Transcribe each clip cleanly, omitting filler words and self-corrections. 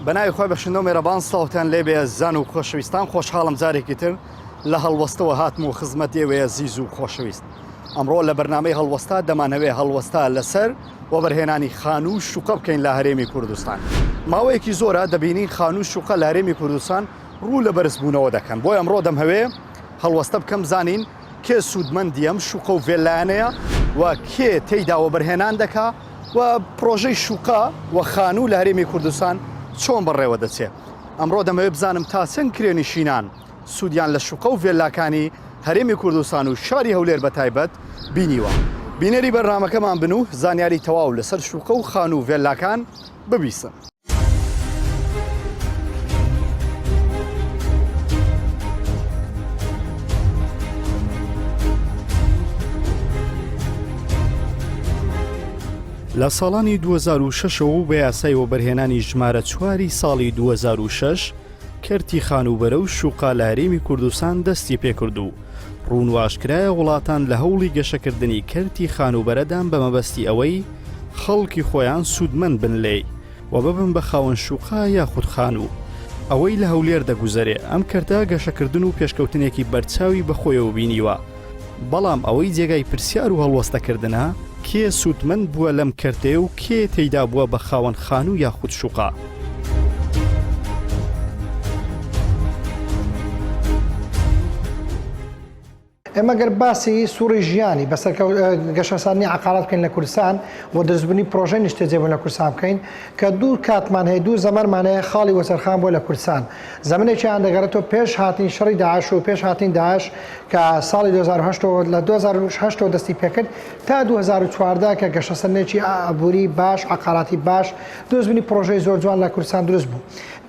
بەناوی خۆی بەشندە مێرەبان ساڵتان لێبێ زان و خۆشەویستان خۆشحاڵم جارێکی تر لە هەڵوەستەوە هاتم و خزمەت ئێوەیە زیز و خۆشەویست. ئەمڕۆ لە بەرنامەی هەڵوەستا دەمانەوێ هەڵوەستا لەسەر وەبەرهێنانی خان و شوقە بکەین لە هەرێمی کوردستان. ماوەیەکی زۆرە دەبینین خان و شوقە لە هەرێمی کوردستان ڕوو لە بەرزبوونەوە دەکەن. بۆی ئەمڕۆ دەمهەوێ هەڵوەستە بکەم زانین کێ سوودمەندی ئەم شوقە و ڤێلایانەیە و کێ تێیدا وەبەرهێنان دەکا و پرۆژەی شوقە و خان و لە هەرێمی کوردستان چۆن بەڕێوە دەچێت. ئەمڕۆ دەمەوێت بزانم تا چەند کرێنشینان سوودیان لە شوقە و ڤێلاکانی هەرێمی کوردستان و شاری هەولێر بە تایبەت بینیوە. بینەری بەرنامەکەمان بن و زانیاری تەواو لەسەر شوقە و خان و ڤێلاکان ببیستن. لە ساڵانی 2006ەوە بە یاسای وەبەرهێنانی ژمارە 4 ساڵی 2006 کەرتی خانوبەرە و شوقا لە هەرێمی کوردستان دەستی پێکرد و ڕوونواشکرایە وڵاتان لە هەوڵی گەشەکردنی کەرتی خانوبەرەدان بە مەبەستی ئەوەی خەڵکی خۆیان سوودمەند بن لێی و ببن بە خاوەن شوقا یاخود خانوو ئەوەی لە هەولێر دەگوزەرێ. ئەم کەرتە گەشەکردن و پێشکەوتنێکی بەرچاوی بەخۆیەوە بینیوە. بەڵام ئەوەی جێگای پرسیار و هەڵوەستەکردنە کێ سوودمەند بووە لەم کەرتێ و کێ تێیدا بووە بە خاوەن خانوو یاخود شوقا. ئێمە گەر باسی سووری ژیانی بەسەر گەشەسانی عقارات بکەین لە کوردستان و دەستبوونی پرۆژەی نیشتەجێبوون لە کوردستان بکەین کە دوو کاتمان هەیە دوو زەمەرمانەیە خاڵی وەسەرخان بووە لە کوردستان. زەمنێکیان دەگەڕێتەوە پێش هاتنی شەڕی داعش و پێش هاتنی داعش کە ساڵی 2008 لە 2008 دەستی پێکرد تا 2014 کە گەشەسەرنێکی ئابووری باش عقاراتی باش دەستبوونی پرۆژەی زۆر جوان لە کوردستان دروست بوو.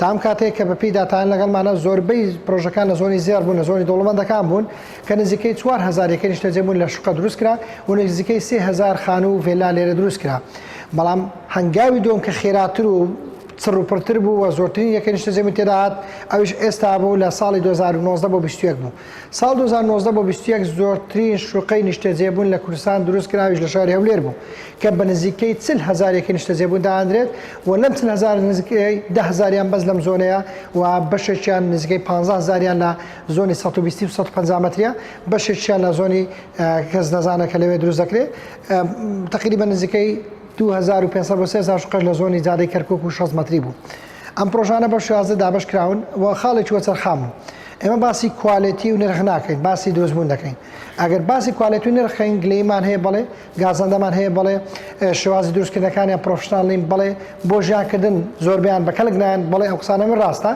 تا ئەم کاتێک کە بەپی داتان لەگەڵمانە زۆربەی پرۆژەکان لە زۆنی زێر بوون لە زۆنی دەوڵەمەندەکان بوون کە نزیکەی 4000 یەکەی نیشتەجێبوون لە شوقە دروست کرا و نزیکەی 3000 خانوو و ڤێلا لێرە دروست کرا. بەڵام هەنگاوی دوم کە خێراتر و چڕوپڕتر بوو و زۆرترین یەکەی نیشتەجێبوون تێدا هات ئەویش ئێستا بوو لە ساڵی 2019 بۆ 21 بوو. ساڵ 2019 بۆ 21 زۆرترین شوقەی نیشتەجێبوون لە کوردستان دروست کراویش لە شاری هەولێر بوو کە بە نزیکەی 40,000 یەکەی نیشتەجێبوون داهاندرێت و لەم 40,000 نزیکەی 10,000یان بەس لەم زۆنەیە و بەشێکیان نزیکەی 15,000یان لە زۆنی 120 و 150 مەتریە بەشێکیان لە زۆنی کەس نەزانە کە لەوێ دروست دەکرێت تقریبا نزیکەی 2500 بۆ 3000 شوقەش لە زۆنی جادەی کەرکووک و 6 مەتری بوو. ئەم پرۆژانە بە شێوازە دابەش کراون و خاڵێکی وەچەرخام بوو. ئێمە باسی کوالیتی و نرخ ناکەین باسی دۆزبوون دەکەین. ئەگەر باسی کوالیتی و نرخین گلەیمان هەیە بڵێ گازەندەمان هەیە بڵێ شێوازی دروستکردنەکانیان پرۆفشناڵین بڵێ بۆ ژیانکردن زۆربیان بە کەلکنیان بڵێ ئەو قسانە من ڕاستە.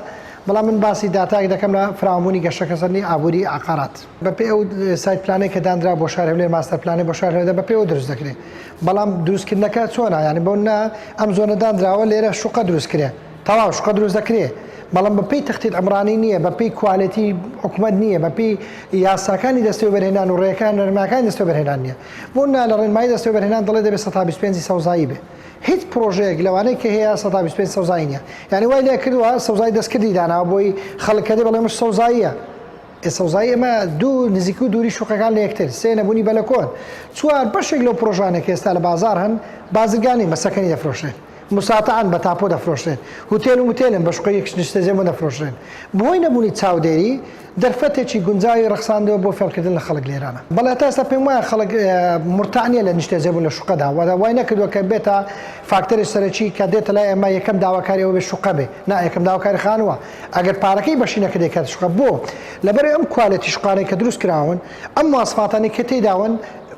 بەڵام من باسی داتاک دەکەم لە فراوانی گەشەکەسەرنی ئابووری عقارات بەپێ ئەو سایت پلانەی کە دانرا بۆ شار هەولێر ماستەر پلانەی بۆ شار هەولێر بەپێەوە دروست دەکرێت. بەڵام دروستکردنەکە چۆنە یعنی بۆ نا ئەم زۆنە دانراوە لێرە شوقە دروستکرێ تەواو شوقە دروست دەکرێت بەڵام بەپێی تەختیت ئەمرانی نییە بەپێی کوالیتی حکومەت نییە بەپێی یاساکانی دەستێوەبەرهێنان و ڕێەکان نەرماکانی دەستێوەبەرهێنان نییە. بۆ نا لە ڕێنمایی دەستێوەبەرهێنان دەڵێ دەبێت 125 سەوزایی بێ. هیچ پرۆژەیەک لەوانەیە کە هەیە 125 سەوزایی نییە. یعنی وای لێ کردووە سەوزای دەستکردی داناوە بۆی خەڵکەدە بەڵێ مش سەوزاییە. سەوزایی ئەمە دوو نزیک و دووری شوقەکان لە یەکتر سێ نەبوونی بەلەکۆن. چوار بەشێک لەو پرۆژانێک ئێستا لە بازار هەن بازرگانی مەسەکەنی دەفرۆشێن. مساتعان بە تاپۆ دەفرۆشێن. هوتێل و متێلن بە شوقەی یەک نیشتەجێبوون دەفرۆشێن. بۆی نەبوونی چاودێری دەرفەتێکی گونجاوی ڕەخساندەوە بۆ فێڵکردن لە خەڵک لێرانە. بەڵێ تا ئێستا پێم وایە خەڵک مرتاعنیە لە نیشتەجێبوون لە شوقەدا وای نەکردووە کە بێتە فاکتەری سەرەکی کە دێتە لای ئێمە یەکەم داواکاریەوە بێ شوقە بێ نا یەکەم داواکاری خانووە ئەگەر پارەکەی بەشینەکە دێکات شوقە بۆ لەبەر ئەم کوالیتی شوقانەی کە دروست کراون ئەم مواصفاتانی کە تێداون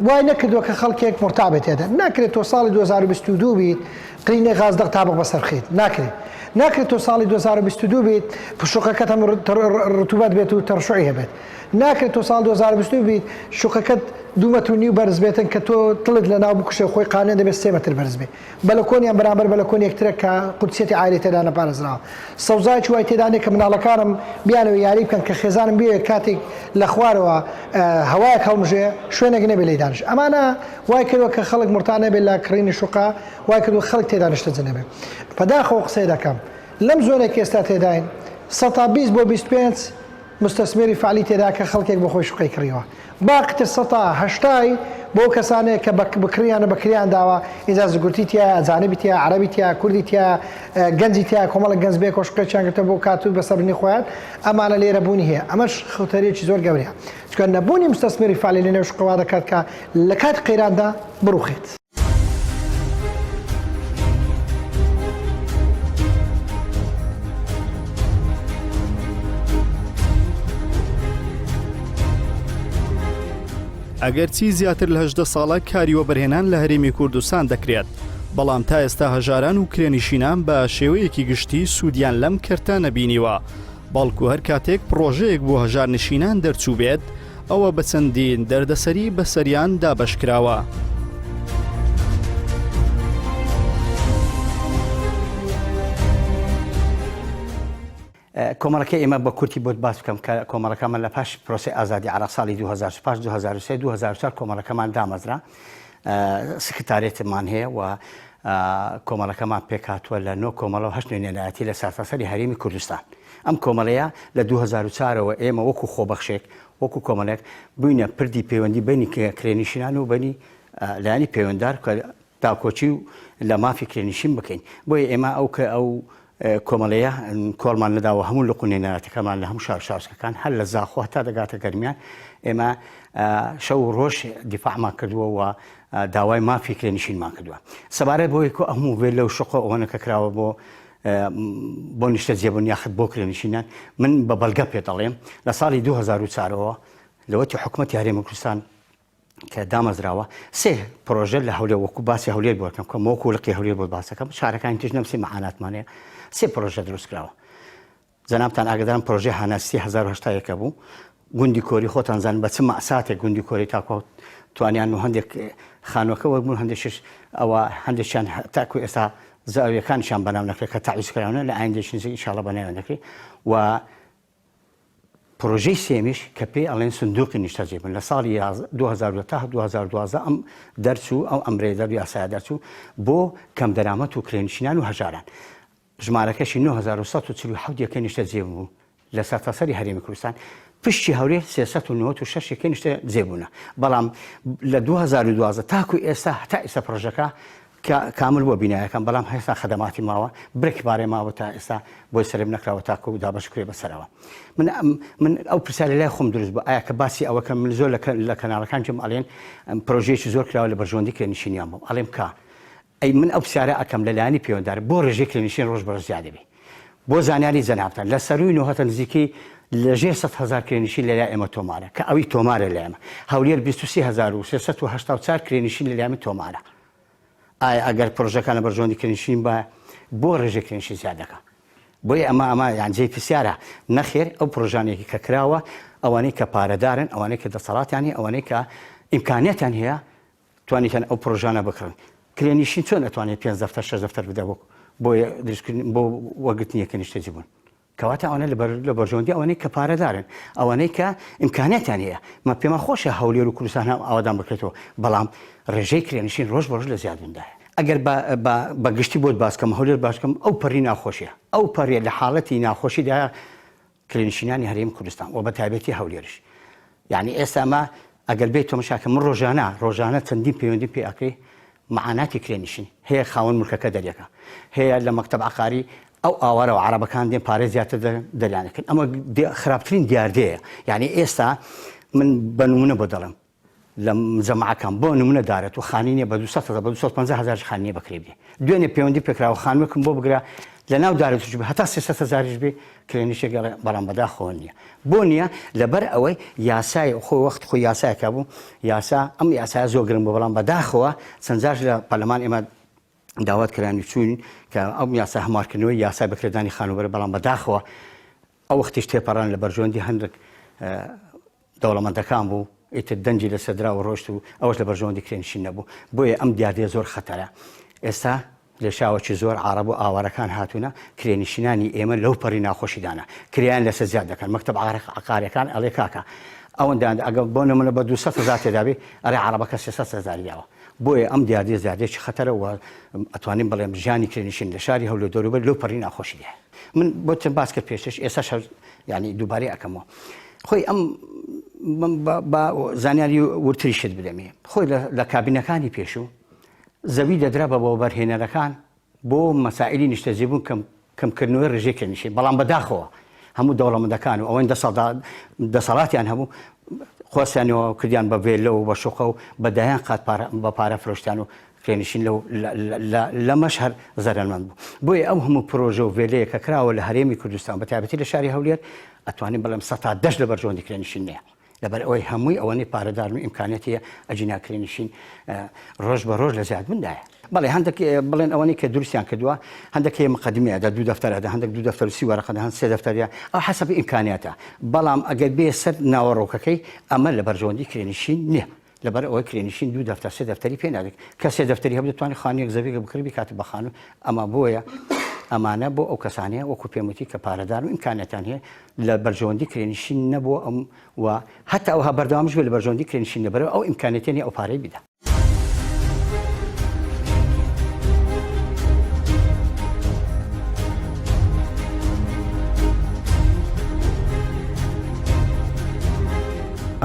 وای نەکردووە کە خەڵکێک مرتابێت تێدا ناکرێت تۆ ساڵی 2022 بیت قرینەی غازدەق تابق بەسەرخیت ناکرێت تۆ ساڵی 2022 بیت شوقەکەت هەم ڕتوبەت بێت و تەڕشوعی هەبێت ناکرێت تۆ ساڵ 2022 بیت شوقەکەت 2 مەتر و نیو بەرز بێتن کە تۆ تڵت لە ناو بکوشێ خۆی قانون دەبێت 3 مەتر بەرز بێ بەلەکۆنیان بەرامبەر بەلەکۆن یەکترە کە قودسیەتی عالی تێدا نەپارێزراوە. سەوزایکی وای تێدانێت کە مناڵەکانم بیانەوە یاری بکەن کە خێزانم بێ کاتێک لە خوارەوە هەوایەک هەڵمژێ شوێنێک نەبێ لێی دانیش. ئەمانە وای کردووە کە خەڵک مرتاع نەبێت لە کڕینی شوقا وای کردووە خەڵک تێدا نیشتەجێ نەبێت. بەداخەوە قسەی دەکەم لەم زۆنێک ئێستا تێداین 120 بۆ 25 مستەسمێری فعالی تێدا کە خەڵکێک بە خۆی شوقەی کڕیەوە باقیتر 180 بۆ کەسانێک کە بکریانە بەکریان داوە ئیجازەگورتی تیا ئەجانبی تیا عەرەبی تیا کوردی تیا گەنجی تیا کۆمەڵە گەنج بێ کۆشقەیان کردە بۆ کاتوی بەسەربردنی خۆیان ئەمانە لێرە بوونی هەیە ئەمەش خەوتەرێکی زۆر گەورەیە چونکە نەبوونی مستەسمەری فعالی لە نێو شقەوا دەکات کە لە کات قەیراندا بڕوخێت. ئەگەرچی زیاتر لە 18 ساڵە کاریوە بەرهێنان لە هەرێمی کوردستان دەکرێت بەڵام تا ئێستا هەژاران و کرێنشینان بە شێوەیەکی گشتی سوودیان لەم کەرتە نەبینیوە بەڵکو هەر کاتێک پرۆژەیەک بۆ هەژارنشینان دەرچوو بێت ئەوە بە چەندین دەردەسەری بەسەریان دابەشکراوە. کۆمەڵەکە ئێمە بە کورتی بۆت باس بکەم کە کۆمەڵەکەمان لە پاش پرۆسی ئازادی عێراق ساڵی 2005 2003 2004 کۆمەڵەکەمان دامەزرا سکرتارێتمان هەیە و کۆمەڵەکەمان پێکاتووە لە 9 کۆمەڵە و 8 نوێنەرایەتی لە سەرتاسەری هەرێمی کوردستان. ئەم کۆمەڵەیە لە 2004ەوە ئێمە وەکو خۆبەخشێک وەکو کۆمەڵێک بووینە پردی پەیوەندی بینی کرێنشینان و بەنی لایانی پەیوەنددار کە تاکۆچی و لە مافی کرێنشین بکەین بۆیە ئێمە ئەو کۆمەڵەیە کۆڵمان نەداوە هەموو لە قونێنەراتەکەمان لە هەموو شارشارسەکان هەر لە زاخۆ تا دەگاتە گەرمیان ئێمە شەو ڕۆژ دیفاعمان کردووە و داوای مافی کرێنشینمان کردووە. سەبارەت بۆی کۆ هەموو وێ لەو شقۆ ئەوەنەکە کراوە بۆ نیشتە جێبوون یاخت بۆ کرێنشینان من بە بەڵگە پێ دەڵێم لە ساڵی 2004ەوە لەوەتی حکوومەتی هەرێمی کوردستان کە دامەزراوە سێ پرۆژە لە هەولێر وەکو باسی هەولێر بۆکەم کە وەکو لقی هەولێر بۆ باسەکەم شارەکانی تژ نەمسی مەعاناتمانەیە سێ پرۆژە دروست کراوە. جەنابتان ئاگدارم پرۆژەی هاناسی 1970 بوو گوندی کۆری خۆتان زانن بە چ مەساتێک گوندی کۆری تاکو توانیان و هەندێک خانوەکە وەبوون هەندێکش ئەوە هەندێکیان تاکو ئێستا زاویەکانشان بەناو نەکرێت کە تعویزکراونە لە ئایندێکی ئینشاڵڵا بەناو نەکرێت و پرۆژەی سێمیش کە پێی ئەڵێن سندوقی نیشتە جێبوون لە ساڵی 2012 ئەم دەرچوو ئەو ئەمرێدەر یاسایە دەرچوو بۆ کەم دەرامەت و کرێنشینان و هەژاران ژمارەکەشی 9147 یەکە نیشتە جێبوو لە سەرتاسەری هەرێمی کوردستان پشتی هەولێر 396 یەکە نیشتە جێبوونە بەڵام لە 2012 تاکو ئێستا هەتا ئێستا پرۆژەکە کامل بۆ بینایەکان بەڵام هێستا خەدەماتی ماوە برێک بارێ ماوە تا ئێستا بۆی سەرێب نەکراوە تاکو و دابەشکرێ بەسەرەوە. من ئەو پرسیارە لای خۆم دروست بوو ئایا کە باسی ئەوەکە من زۆر لە کەناڵەکانم ئەڵێن پرۆژەیەکی زۆر کراوە لە بەرژەوەندی کرێنشینیان بوو ئەڵێم کا ئەی من ئەو پرسیارە ئەکەم لە لایانی پەیوەنددار بۆ ڕێژەی کرێنشین ڕۆژ بەڕۆژ زیادە بێ بۆ زانیاری جەنابتان لە سەروی نۆهەتە نزیکەی لەژێر 100,000 کرێنشین لە لای ئێمە تۆمارە کە ئەوی تۆمارە لە ئێمە هەولێر 23384 کرێنشین لە لایمە تۆمارە. ئایا ئەگەر پرۆژەکانە بەرژەوەندی کرێنشین بە بۆ ڕێژەی کرێنشین زیادەکە بۆیە ئەمە یانجێی پرسیارە نەخێر ئەو پرۆژانێکی کە کراوە ئەوانەی کە پارەدارن ئەوانەی کە دەسەڵاتیانی ئەوانەی کە ئیمکانیەتیان هەیە توانیتەن ئەو پرۆژانە بکڕن کرێنشین چۆن ئەتوانێت 5 دەفتەر 6 دەفتەر بدە بۆیە دروستکردن بۆ وەگرتنی یەکە نیشتە جێبوون کەواتە ئەوانە لە بەرژەوەندی ئەوانەی کە پارەدارن ئەوانەی کە ئیمکانیەتیان هەیە مە پێمە خۆشە هەولێر و کوردستان ئەوەدان بکرێتەوە بەڵام ڕێژەی کرێنشین ڕۆژ بە ڕۆژ لە زیادبووندایە. ئەگەر بە گشتی بۆت باسکەم هەولێر باشکەم ئەو پەڕی ناخۆشیە ئەو پەڕێ لە حاڵەتی ناخۆشیدا کرێنشینانی هەرێمی کوردستان و بە تایبەتی هەولێرش یعنی ئێستا ئەمە ئەگەر بێت تۆمەشاکە من ڕۆژانە چەندین پەیوەندی پێ ئەکرێ مەعاناتی کرێنشین هەیە خاوەن مولکەکە دەریەکە هەیە لە مەکتەب عقاری ئەو ئاوارە و عەرەبەکان دێن پارێ زیاتر دەریانەکەن ئەمە خراپترین دیاردەیە یعنی ئێستا من بە نمونە بۆ دەڵێم لە جەماعەکان بۆ نمونە دارێت و خانینە بە 250,000 خانیە بکرێ بێ دوێنێ پەیوەندی پێکراوە خانووەکەم بۆ بگرە لە ناو دارێتش بێ هەتا 300,000 بێ کرێنشێک بەڵام بەداخەوە نییە بۆ نییە لەبەر ئەوەی یاسای خۆی وەخت خۆی یاسایەکە بوو یاسا ئەم یاسایە زۆر گرنگ بوو بەڵام بەداخەوە چەند جار لە پەرلەمان ئێمە داوات کرانی چوون کە ئەم یاسا هەمارکردنەوەی یاسای بەکرێدانی خانوبەر بەڵام بەداخەوە ئەو وەختیش تێپەڕان لە بەرژەوەندی هەندێک دەوڵەمەندەکان بوو ئیتر دەنجی لە سەدرا و ڕۆشت و ئەوەش لە بەرژەوەندی کرێنشین نەبوو بۆیە ئەم دیاردەیە زۆر خەتەرە ئێستا لە شاوەکی زۆر عەرەب و ئاوارەکان هاتوونە کرێنشینانی ئێمە لەو پەڕی ناخۆشیدانە کریان لەسەر زیاد دەکەن مەکتەب عقاریەکان ئەڵێ کاکە ئەوەندان ئەگەر بۆ نمونە بە 200,000 تێدا بێ ئەرێ عەرەبەکە 300,000 داوە بۆیە ئەم دیاردەیە زیادێکی خەتەرەوە ئەتوانین بڵێم ژیانی کرێنشین لە شاری هەولێر دەوروبەر لەو پەڕی ناخۆشی من بۆ چەند باس کرد پێشش ئێستا یعنی دووبارەی ئەکەمەوە خۆی ئەم بە زانیاری ورتریشت بدەمێ خۆی لە کابینەکانی پێشوو زەوی دەدرا بە بۆ بەرهێنەرەکان بۆ مەسائلی نیشتەجێبوون کەمکردنەوەی ڕێژەی کێنیشین بەڵام بەداخەوە هەموو دەوڵەمەندەکان و ئەوەی دەسەڵاتیان هەبوو خۆسیانەوە کردیان بە vێلە و بە شوقە و بەدایان قات بە پارە فرۆشتیان و کرێنشین لە مەشهەر زەرمەند بوو بۆیە ئەو هەموو پرۆژە و vێلەیە کە کراوە لە هەرێمی کوردستان بەتایبەتی لە شاری هەولێر ئەتوانین بەڵام ١٠ لە بەرژەوەندی کرێنشین نییە لەبەر ئەوەی هەمووی ئەوەی پارەدار و ئیمکانەتیە ئەجینا کرێنشین ڕۆژ بە ڕۆژ لە زیادبووندایە بەڵێ هەندێک بڵێن ئەوەی کە دروستیان کردووە هەندێک هەیە مقدمەیەدا 2 دەفتەرەدا هەندێک 2 دەفتەر و 30 وەرەقەدا هەند 3 دەفتەریە ئەو حەسەب ئیمکانیاتە بەڵام ئەگەر بێ سەر ناوەڕۆکەکەی ئەمە لە بەرژەوەندی کرێنشین نییە لەبەر ئەوەی کرێنشین 2 دەفتەر 3 دەفتەری پێ نادێت کە 3 دەفتەری هەبوو دەتوانێت خانوویەک زەویەک بکڕی کاتە بە خانوو ئەمە بۆیە ئەمانە بۆ ئەو کەسانەیە وەکو پێموتی کە پارەدار و ئیمکانەتان هەیە لە بەرژەوەندی کرێنشین نەبووە ئەم و هەتا ئەوها بەردەوامش بێت لە بەرژەوەندی کرێنشین لەبەرەوە ئەو ئیمکانەتێنی ئەو پارەی بیدا.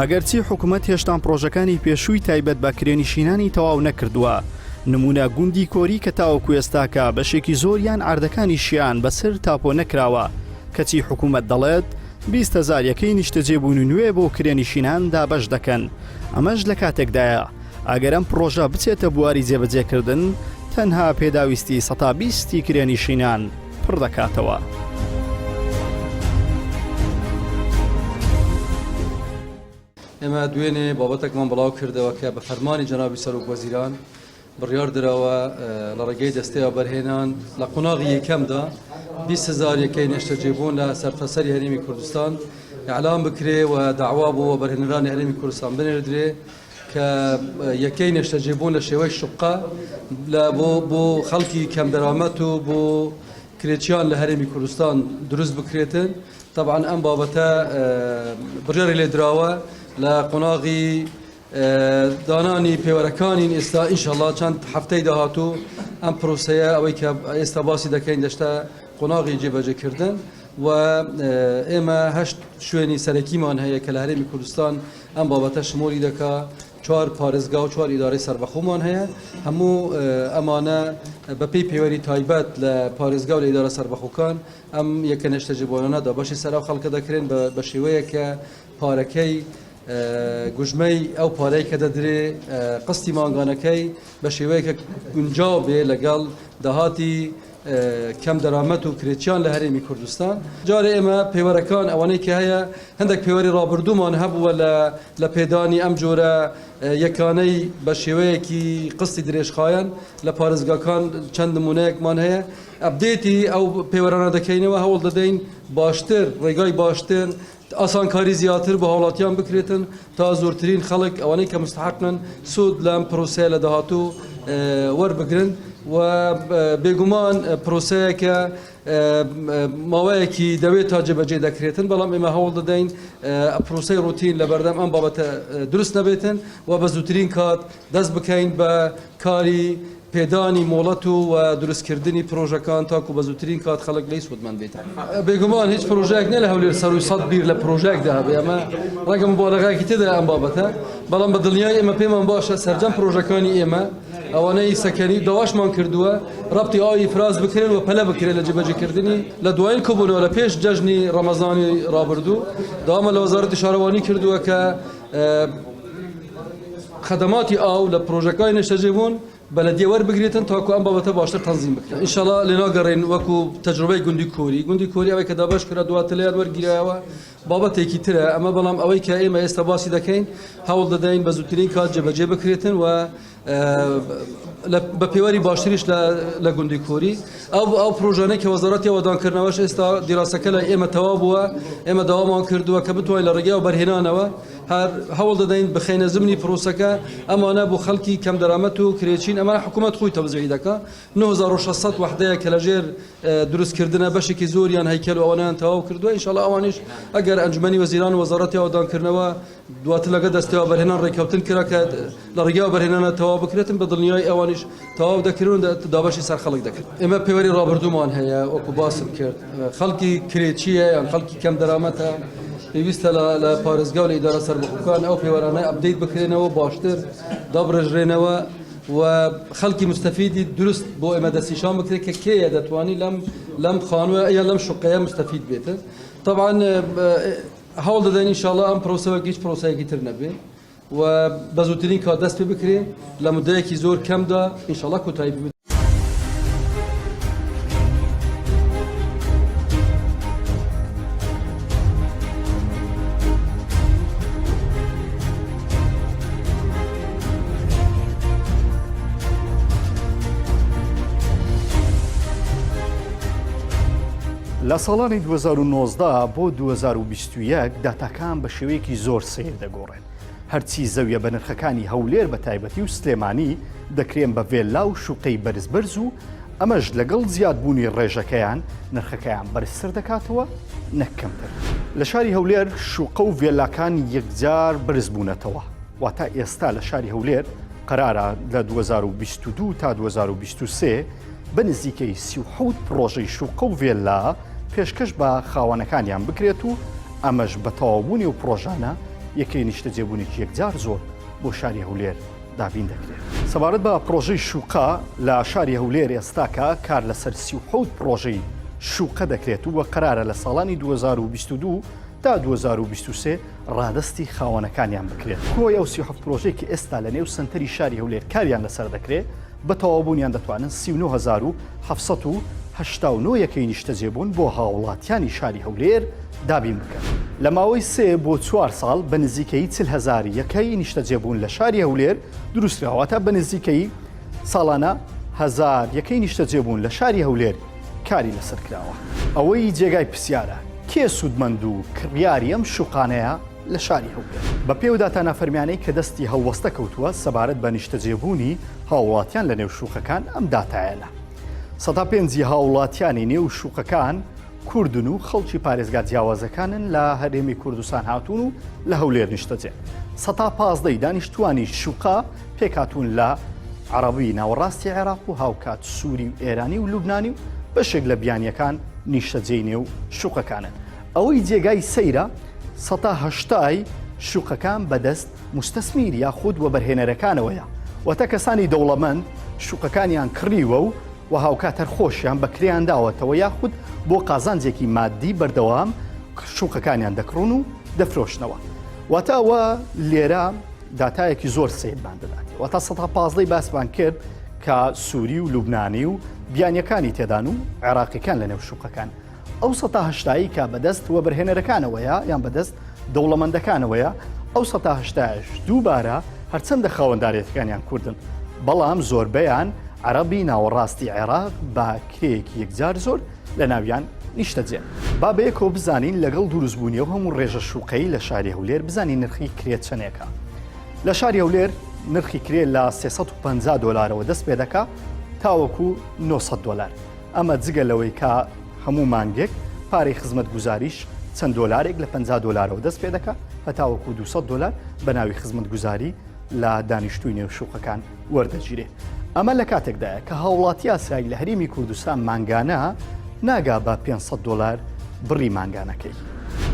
ئەگەرچی حکوومەت هێشتا پرۆژەکانی پێشووی تایبەت بە کرێنشینانی تەواو نەکردووە نمونە گوندی کۆری کە تاوەکو ئێستاکە بەشێکی زۆریان ئاردەکانی شیان بەسەر تاپۆ نەکراوە کەچی حکوومەت دەڵێت 20,000 یەکەی نیشتەجێبوون نوێ بۆ کرێنشینان دابەش دەکەن ئەمەش لە کاتێکدایە ئەگەر ئەم پرۆژە بچێتە بواری جێبەجێکردن تەنها پێداویستی 120 کرێنشینان پڕ دەکاتەوە. ئێمە دوێنێ بابەتێکمان بڵاو کردەوە کە بە فەرمانی جەنابی سەرۆک وەزیران بڕیار درراوە لە ڕێگەی دەستەیە بەرهێنان لە قۆناغی یەکەمدا 20,000 یەکەی نیشتەجێبوون لە سەرتاسەری هەرێمی کوردستان ئیعلام بکرێ و داوا بووە بەرهێنەرانی هەرێمی کوردستان بنێردرێ کە یەکەی نیشتەجێبوون لە شێوەی شقە بۆ خەڵکی کەم دەرامەت و بۆ کرێچیان لە هەرێمی کوردستان دروست بکرێتن طبعا ئەم بابەتە بڕیاری لێ دراوە لە قۆناغی دانانی پێوەرەکانی ئێستا ئینشەڵڵا چەند هەفتەی داهاتوو ئەم پرۆسەیە ئەوەی کە ئێستا باسی دەکەین دەشتە قۆناغی جێبەجێکردن و ئێمە 8 شوێنی سەرەکیمان هەیە کە لە هەرێمی کوردستان ئەم بابەتە شمۆلی دەکا 4 پارێزگا و 4 ئیدارەی سەربەخۆمان هەیە هەموو ئەمانە بەپێی پەیوەری تایبەت لە پارێزگا و لە ئیدارە سەربەخۆکان ئەم یەکە نیشتەجێبوونانەدا بەشی سەراو خەڵکە دەکرێن بە شێوەیە کە پارەکەی گوژمەی ئەو پارەی کە دەدرێ قستی مانگانەکەی بە شێوەیەکە گونجاو بێ لەگەڵ داهاتی کەم دەرامەت و کرێچیان لە هەرێمی کوردستان جارێ ئێمە پەیوەرەکان ئەوانەی کە هەیە هەندێک پەیوەری ڕابردوومان هەبووە لە پێدانی ئەم جۆرە یەکانەی بە شێوەیەکی قستی درێژخایەن لە پارێزگاکان چەند نمونەیەکمان هەیە ئەبدێتی ئەو پەیوەرانە دەکەینەوە هەوڵ دەدەین باشتر ڕێگای باشتر ئاسانکاری زیاتر بە هاوڵاتیان بکرێتن تا زۆرترین خەڵک ئەوانەی کە مستحقن سوود لەم پرۆسەیە لە داهاتوو وەربگرن و بێگومان پرۆسەیەکە ماوەیەکی دەوێت تا جێبەجێ دەکرێتن بەڵام ئێمە هەوڵ دەدەین پرۆسەی ڕوتین لە بەردەم ئەم بابەتە دروست نەبێتن و بە زووترین کات دەست بکەین بە کاری پێدانی مۆڵەت و دروستکردنی پرۆژەکان تاکو بە زووترین کات خەڵک لی سوودمەند بێت بێگومان هیچ پرۆژەیەک نە لە هەولێر سەر و 100 بیر لە پرۆژەیەکدا هەبێ ئەمە ڕەگەم مبالەغایەکی تێدا ئەم بابەتە بەڵام بە دڵنیای ئێمە پێمان باشە سەرجەم پرۆژەکانی ئێمە ئەوانەی سەکەنی داواشمان کردووە ڕەبتی ئاوی فراز بکرێن و پەلە بکرێت لە جێبەجێکردنی لە دوایین کۆبوونەوە لە پێش جەژنی ڕەمەزانی ڕابردوو داوامە لە وەزارەتی شارەوانی کردووە کە خەدەماتی ئاو لە پرۆژەکانی نیشتەجێبوون بەلەدیە وەربگرێتن تاکو ئەم بابەتە باشتر تەنزیم بکرێن ئینشەڵا لێناگەڕێن وەکو تەجروبەی گوندی کۆری ئەوەی کە دابەش کرا دواتر لێیان وەرگیرایەوە بابەتێکی ترە ئەمە بەڵام ئەوەی کە ئێمە ئێستا باسی دەکەین هەوڵ دەدەین بە زووترین کات جێبەجێ بکرێتن و بە پێوەری باشتریش لە گوندی کۆری ئەو پرۆژانەی کە وەزارەتی ئەوەدانکردنەوەش ئێستا دیراسەکە لە ئێمە تەواو بووە ئێمە داوامان کردووە کە بتوانین لە ڕێگەی بەرهێنانەوە هەر هەوڵ دەدەین بخەینە زمنی پرۆسەکە ئەمانە بۆ خەڵکی کەم دەرامەت و کرێچین ئەمە حکوومەت خۆی تەوزیعی دەکا 9600 وحدەیە کە لەژێر دروستکردنە بەشێکی زۆریان هەیکەل و ئەوانیان تەواو کردووە ئینشەڵا ئەوانیش ئەگەر ئەنجومەنی وەزیران و وەزارەتی ئەوەدانکردنەوە دواتر لەگە دەستەوە بەرهێنان ڕێکەوتن کرا کە لە ڕێگەی بەرهێنانە تەواو بکرێتن بە دڵنیای ئەوانیش تەواو دەکردن دابەشی سەر خەڵک دەکرد ئێمە پەیوەری ڕابردوومان هەیە وەکو باسم کرد خەڵکی کرێچیە یان خەڵکی کەم دەرامەتە پێویستە لە پارێزگا و لە ئیدارە سەربەخۆکان ئەو پێوەرانە ئەپدەیت بکرێنەوە باشتر دابڕژرێنەوە و خەڵکی مستەفیدی دروست بۆ ئێمە دەستنیشان بکرێت کە کێیە دەتوانی لەم خانووە یا لەم شوقەیە مستەفید بێتە طبعا هەوڵ دەدەین ئینشاڵڵا ئەم پرۆسەوە هیچ پرۆسەیەکی تر نەبێ و بە زووترین کات دەست پێ بکرێ لە مدەیەکی زۆر کەمدا ئینشاڵڵا کۆتایی ببێت. لە ساڵانی 2019 بۆ 2021 داتاکان بە شێوەیەکی زۆر سیر دەگۆڕێن. هەرچی زەویە بە نرخەکانی هەولێر بە تایبەتی و سلێمانی دەکرێن بە ڤێلا و شوقەی بەرزبەرز و ئەمەش لەگەڵ زیادبوونی ڕێژەکەیان نرخەکەیان بەرزتر دەکاتەوە نەکەمتر. لە شاری هەولێر شوقە و ڤێلاکان یەکجار بەرز بوونەتەوە. واتە ئێستا لە شاری هەولێر قەرارە لە 2022 تا 2023 بە نزیکەی 37 پرۆژەی شوقە و ڤێلا پێشکەش بە خاوەنەکانیان بکرێت و ئەمەش بە تەواوبوونی و پرۆژانە یەکەی نیشتەجێبوونێکی یەکجار زۆر بۆ شاری هەولێر دابین دەکرێت. سەبارەت بە پرۆژەی شوقە لە شاری هەولێر ئێستاکە کار لەسەر 37 پرۆژەی شوقە دەکرێت و وە قەرارە لە ساڵانی 2022 تا 2023 ڕادستی خاوەنەکانیان بکرێت. کۆی ئەو 37 پرۆژێکی ئێستا لە نێو سنتەری شاری هەولێر کاریان لەسەر دەکرێت بە تەواوبوونیان دەتوانن 39,789 یەکەی نیشتەجێبوون بۆ هاوڵاتیانی شاری هەولێر دابین بکەن. لە ماوەی 3 بۆ 4 ساڵ بە نزیکەی 40,000 یەکەی نیشتەجێبوون لە شاری هەولێر دروستراوەتە بە نزیکەی ساڵانە 1000 یەکەی نیشتەجێبوون لە شاری هەولێر کاری لەسەر کراوە. ئەوەی جێگای پرسیارە کێ سوودمەند و کڕیاری ئەم شوقانەیە لە شاری هەولێر. بە پێو داتانە فەرمیانەی کە دەستی هەڵوەستە کەوتووە سەبارەت بە نیشتەجێبوونی هاوڵاتیان لە نێو شوقەکان ئەم داتایەنە. 105 هاوڵاتیانی نێو شوقەکان کوردن و خەڵکی پارێزگا جیاوازەکانن لە هەرێمی کوردستان هاتوون و لە هەولێر نیشتەجێ. 115 دانیشتوانی شوقا پێکاتون لە عەرەبی ناوەڕاستی عێراق و هاوکات سووری و ئێرانی و لوبنانی و بەشێک لە بیانیەکان نیشتەجێی نێو شوقەکانن. ئەوەی جێگای سەیرە 180 شوقەکان بەدەست مستەسمیر یاخود وە بەرهێنەرەکانەوەیە. وەتە کەسانی دەوڵەمەند شوقەکانیان کڕیوە و هاوکات هەرخۆشیان بەکریان داوەتەوە یاخود بۆ قازانجێکی مادی بەردەوام شوقەکانیان دەکڕون و دەفرۆشنەوە. واتە ئەوە لێرە داتایەکی زۆر سیرمان دەدات. واتە 115 باسمان کرد کە سووری و لوبنانی و بیانیەکانی تێدان و عێراقیەکان لە نێو شوقەکان. ئەو 180 کە بەدەست وە بەرهێنەرەکانەوەیە یان بەدەست دەوڵەمەندەکانەوەیە ئەو 180 دووبارە هەرچەندە خاوەنداریەتەکانیان کوردن بەڵام زۆربەیان عەرەبی ناوەڕاستی عێراق با کرێیەکی یەکجار زۆر لە ناویان نیشتەجێن. با بەیەکەوە بزانین لەگەڵ دروستبوونیەوە هەموو ڕێژە شوقەی لە شاری هەولێر بزانین نرخی کرێت چەندێکە. لە شاری هەولێر نرخی کرێ لە 350 دۆلارەوە دەست پێ دەکا تاوەکو 900 دۆلار. ئەمە جگە لەوەی کە هەموو مانگێک پارەی خزمەت گوزاریش چەند دۆلارێک لە 50 دۆلارەوە دەست پێ دەکا هەتاوەکو 200 دۆلار بە ناوی خزمەت گوزاری لە دانیشتووی نێو شوقەکان وەردەگیرێ. ئەمە لە کاتێکدایە کە هاوڵاتی ئاسایی لە هەرێمی کوردستان مانگانە ناگا بە 500 دۆلار بڕی مانگانەکەی.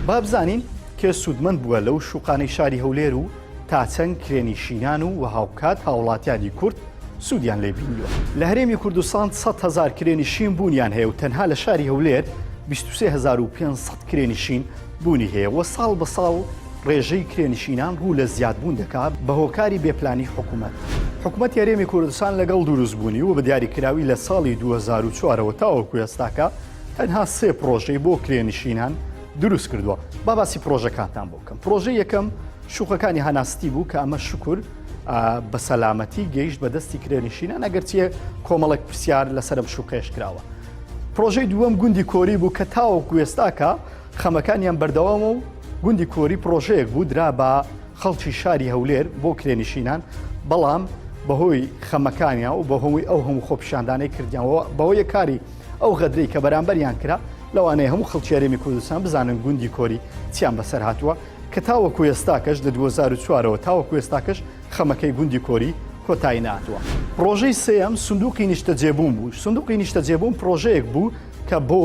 با بزانین کێ سوودمەند بووە لەو شوقانەی شاری هەولێر و تا چەند کرێنیشینان و هاوکات هاوڵاتیانی کورد سوودیان لێ بینیوە. لە هەرێمی کوردستان 100,000 کرێنیشین بوونیان هەیە و تەنها لە شاری هەولێر 23,500 کرێنیشین بوونی هەیە و ساڵ بە ساڵ ڕێژەی کرێنشینان ڕوو لە زیادبوون دەکات بە هۆکاری بێپلانی حکوومەت. حکوومەت یاریێمی کوردستان لەگەڵ دروستبوونی و بە دیاریکراوی لە ساڵی 2004ەوە تاوەکو ئێستاکە تەنها 3 پرۆژەی بۆ کرێنشینان دروست کردووە. با باسی پرۆژەکانتان بۆ بکەم. پرۆژەی یەکەم شوقەکانی هەناستی بوو کە ئەمە شکر بە سەلامەتی گەیشت بە دەستی کرێنشینان ئەگەرچیە کۆمەڵک پرسیار لەسەرم شوقەیەش کراوە. پرۆژەی دووەم گوندی کۆری بوو کە تاوەکو ئێستاکە خەمەکانیان بەردەوامە و گوندی کۆری پرۆژەیەک بوو درا بە خەڵکی شاری هەولێر بۆ کرێنشینان بەڵام بەهۆی خەمەکانیان و بەهۆی ئەو هەموو خۆپیشاندانەی کردیانەوە بەهۆی کاری ئەو غەدرەی کە بەرامبەریان کرا لەوانەیە هەموو خەڵکی یاریێمی کوردستان بزانن گوندی کۆری چیان بەسەر هاتووە کە تاوەکو ئێستاکەش لە 2004ەوە تاوەکو ئێستاکەش خەمەکەی گوندی کۆری کۆتایی ناتوە. پرۆژەی سێەم سندوقی نیشتەجێبوون بوو. سندوقی نیشتەجێبوون پرۆژەیەک بوو کە بۆ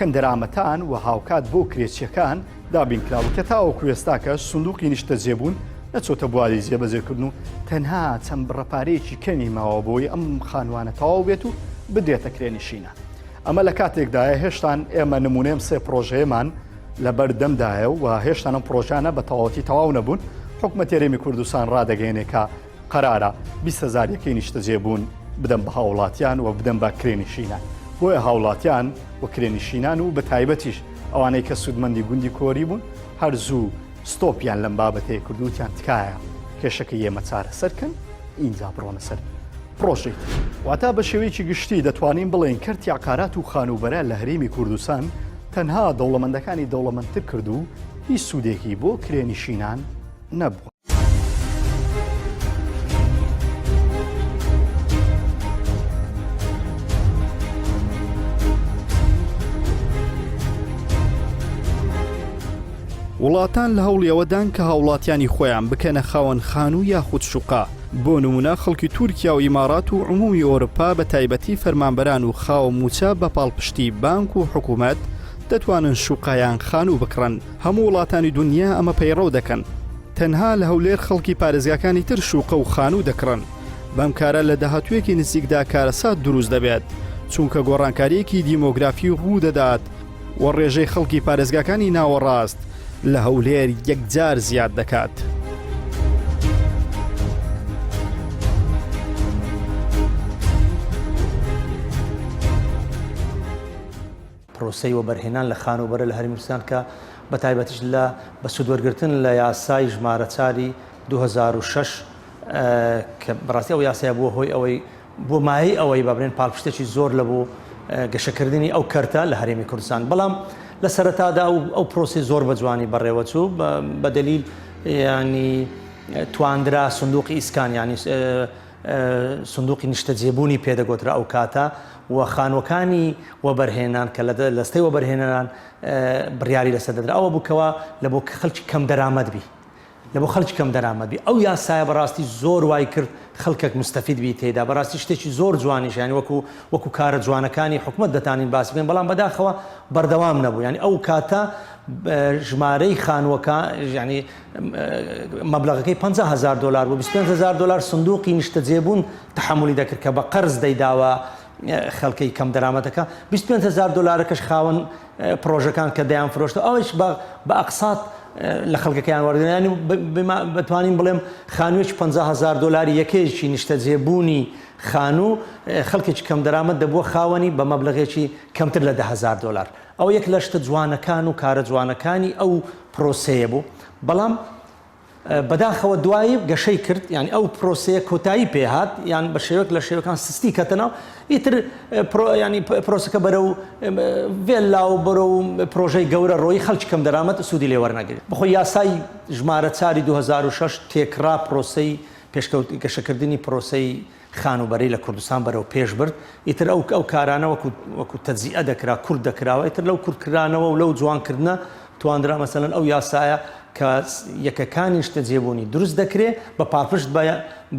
کەم دەرامەتان و هاوکات بۆ کرێچیەکان دابینکراوە کە تاوەکو ئێستاکە سندوقی نیشتە جێبوون نەچۆتە بواری جێبەجێکردن و تەنها چەند ڕەپارەیەکی کەمی ماوە بۆی ئەم خانوانە تەواو بێت و بدرێتە کرێنشینە. ئەمە لە کاتێکدایە هێشتان ئێمە نمونێم سێ پرۆژەیەمان لە بەردەمدایە و هێشتان ئەم پرۆژانە بە تەواوەتی تەواو نەبوون. حکومەتی هەرێمی کوردستان ڕادەگەیەنێ کە قەرارە 20,000 یەکەی نیشتە جێبوون بدەن بە هاوڵاتیان و بدەن بە کرێنشینان. بۆیە هاوڵاتیان و کرێنشینان و بە تایبەتیش ئەوانەی کە سوودمەندی گوندی کۆری بوون هەرزوو ستۆپیان لەم بابەتەیە کردووتیان تکایە کێشەکە ئێمە چارەسەرکەن ئینجا بڕۆنە سەر پرۆژێت. واتە بە شێوەیەکی گشتی دەتوانین بڵێن کەرتی عقارات و خانوبەرە لە هەرێمی کوردستان تەنها دەوڵەمەندەکانی دەوڵەمەندتر کرد و هیچ سوودێکی بۆ کرێنشینان نەبووە. وڵاتان لە هەوڵیەوەدان کە هاوڵاتیانی خۆیان بکەنە خاوەن خان و یاخود شوقا. بۆ نمونە خەڵکی تورکیا و ئیمارات و عمومی ئەوروپا بە تایبەتی فەرمانبەران و خاوە موچە بە پاڵپشتی بانک و حکوومەت دەتوانن شوقایان خانوو بکڕن. هەموو وڵاتانی دنیا ئەمە پەیڕەو دەکەن. تەنها لە هەولێر خەڵکی پارێزگاکانی تر شوقە و خانوو دەکڕن. بەم کارە لە داهاتوویەکی نزیکدا کارەسات دروست دەبێت چونکە گۆڕانکاریەکی دیمۆگرافی ڕوو دەدات و ڕێژەی خەڵکی پارێزگاکانی ناوەڕاست لە هەولێر یەکجار زیاد دەکات. پرۆسەی وەبەرهێنان لە خانوبەرە لە هەرێمی کوردستان کە بە تایبەتیش لە بە سوودوەرگرتن لە یاسای ژمارە 4 2006 کە بەڕاستی ئەو یاسایە بووە هۆی ئەوەی بۆ مایەی ئەوەی بابرێن پاڵپشتێکی زۆر لە بۆ گەشەکردنی ئەو کەرتە لە هەرێمی کوردستان. بەڵام لە سەرەتادا ئەو پرۆسی زۆر بە جوانی بەڕێوە چوو بە دلیل ینی تواندرا سندوقی ئیسکان ینی سندوقی نیشتە جێبوونی پێدەگوترا ئەو کاتە و خانوەکانی وەبەرهێنان کە لە دەستەی وەبەرهێنان بڕیاری لەسەر دەدرا ئەوە بووکەوە لە بۆ خەڵکی کەم دەرامەد بی لە بۆ خەڵکی کەم دەرامەد بی ئەو یاسایە بەڕاستی زۆر وای کرد خەڵکێک مستەفید بی تێدا بەڕاستی شتێکی زۆر جوانیش ینی وەکو کارە جوانەکانی حکومەت دەتانین باسی بکەین بەڵام بەداخەوە بەردەوام نەبوو ینی ئەو کاتە ژمارەی خانوەکە ینی مەبلەغەکەی $50,000 بۆ $25,000 سندوقی نیشتە جێبوون تحملی دەکرد کە بە قەرز دەیداوە خەڵکی کەم دەرامەتەکە $25,000کەش خاوەن پرۆژەکان کە دەیان فرۆشتە ئەوش بە ئەقسات لە خەڵکەکەیان وەردەنانی بتوانین بڵێم خانوویەکی $50,000 یەکەیەکی نیشتە جێبوونی خانوو خەڵکێکی کەم دەرامەت دەبووە خاوەنی بە مەبلەغێکی کەمتر لە $10,000 ئەو یەک لە شتە جوانەکان و کارە جوانەکانی ئەو پرۆسەیە بوو. بەڵام بەداخەوە دوایی گەشەی کرد یعنی ئەو پرۆسەیە کۆتایی پێهات یان بە شێوەک لە شێوەکان سستی کەتەنەوە ئیتر ینی پرۆسەکە بەرەو ڤێلا و بەرەو پرۆژەی گەورە ڕۆی خەڵکی کەم دەرامەت سوودی لێ وەرنەگرێت. بەخۆی یاسای ژمارە 4 2006 تێکرا پرۆسەی گەشەکردنی پرۆسەی خانوبەری لە کوردستان بەرەو پێش برد. ئیتر ئەو کارانە وەکو تەجزیە دەکرا کورد دەکراوە ئیتر لەو کوردکردانەوە و لەو جوانکردنە توانرا مەسەلەن ئەو یاسایە کە یەکەکانی نیشتە جێبوونی دروست دەکرێت بە پاڵپشت